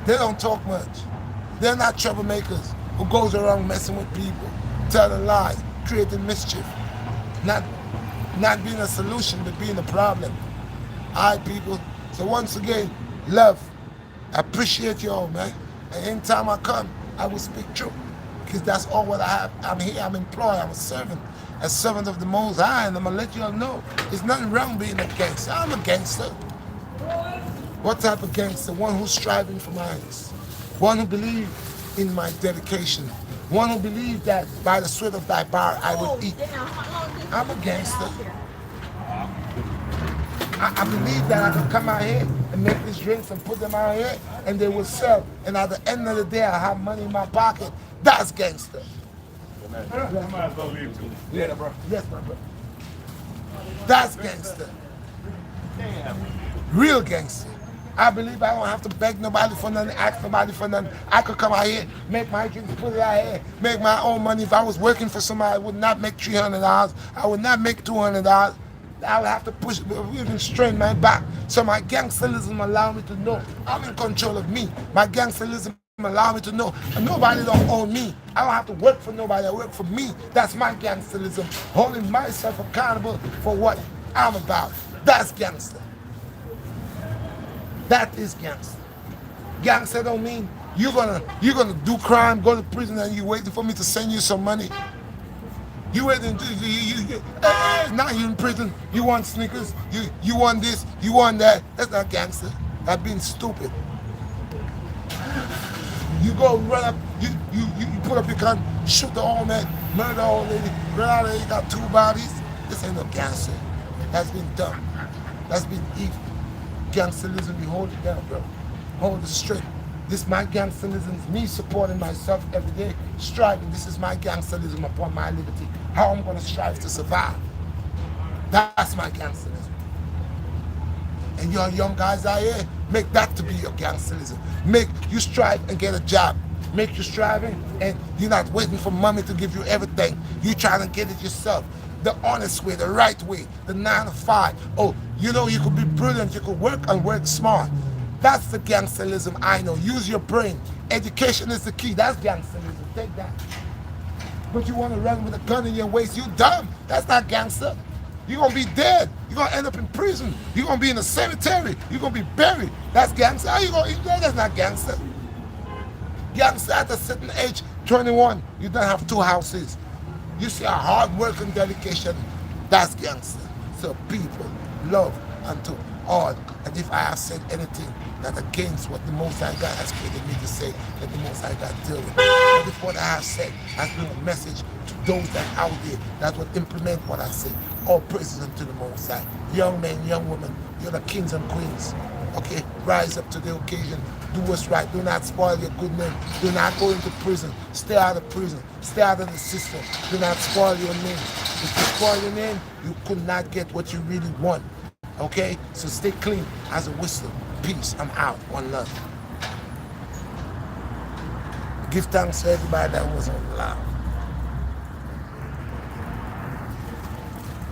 They don't talk much. They're not troublemakers who goes around messing with people, telling lies, creating mischief. Not being a solution, but being a problem. All right, people. So once again, love. I appreciate y'all, man. And anytime I come, I will speak truth. Because that's all what I have. I'm here, I'm employed, I'm a servant of the Most High, and I'm gonna let y'all know there's nothing wrong being a gangster. I'm a gangster. What type of gangster? One who's striving for mine. One who believes in my dedication. One who believes that by the sweat of thy power I will eat. I'm a gangster. I believe that I can come out here and make these drinks and put them out here and they will sell. And at the end of the day, I have money in my pocket. That's gangster. You might as well leave too. Yeah, bro. Yes, my brother. That's gangster. Real gangster. I believe I don't have to beg nobody for nothing, ask nobody for nothing. I could come out here, make my drinks, put it out here, make my own money. If I was working for somebody, I would not make $300. I would not make $200. I would have to push, even strain my back. So my gangsterism allow me to know I'm in control of me. My gangsterism allow me to know nobody don't own me. I don't have to work for nobody. I work for me. That's my gangsterism. Holding myself accountable for what I'm about. That's gangster. That is gangster. Gangster don't mean you're gonna do crime, go to prison, and you waiting for me to send you some money. You waiting, now you in prison. You want sneakers. You want this. You want that. That's not gangster. That's being stupid. You go run up. You put up your gun, shoot the old man, murder the old lady. Run out there. You got 2 bodies. This ain't no gangster. That's been done. That's been evil. Gangsterism, we hold it down, bro. Hold it straight. This my gangsterism is me supporting myself every day, striving. This is my gangsterism upon my liberty. How I'm gonna strive to survive. That's my gangsterism. And your young guys out here, make that to be your gangsterism. Make you strive and get a job. Make you striving and you're not waiting for mommy to give you everything. You trying to get it yourself. The honest way, the right way, the 9 to 5. Oh, you know you could be brilliant, you could work and work smart. That's the gangsterism I know. Use your brain. Education is the key. That's gangsterism. Take that. But you want to run with a gun in your waist, you dumb. That's not gangster. You're going to be dead. You're going to end up in prison. You're going to be in a cemetery. You're going to be buried. That's gangster. How you going to eat that? That's not gangster. Gangster at a certain age, 21, you don't have 2 houses. You see a hard work and dedication. That's gangster. So people, love unto all. And if I have said anything that against what the Most High God has created me to say, let the Most High God deal with it. But if what I have said has been a message to those that are out there that will implement what I say, all praises unto the Most High. Young men, young women, you're the kings and queens. Okay, rise up to the occasion. Do what's right. Do not spoil your good name. Do not go into prison. Stay out of prison. Stay out of the system. Do not spoil your name. If you spoil your name, you could not get what you really want. Okay? So stay clean as a whistle. Peace. I'm out. One love. Give thanks to everybody that was on live.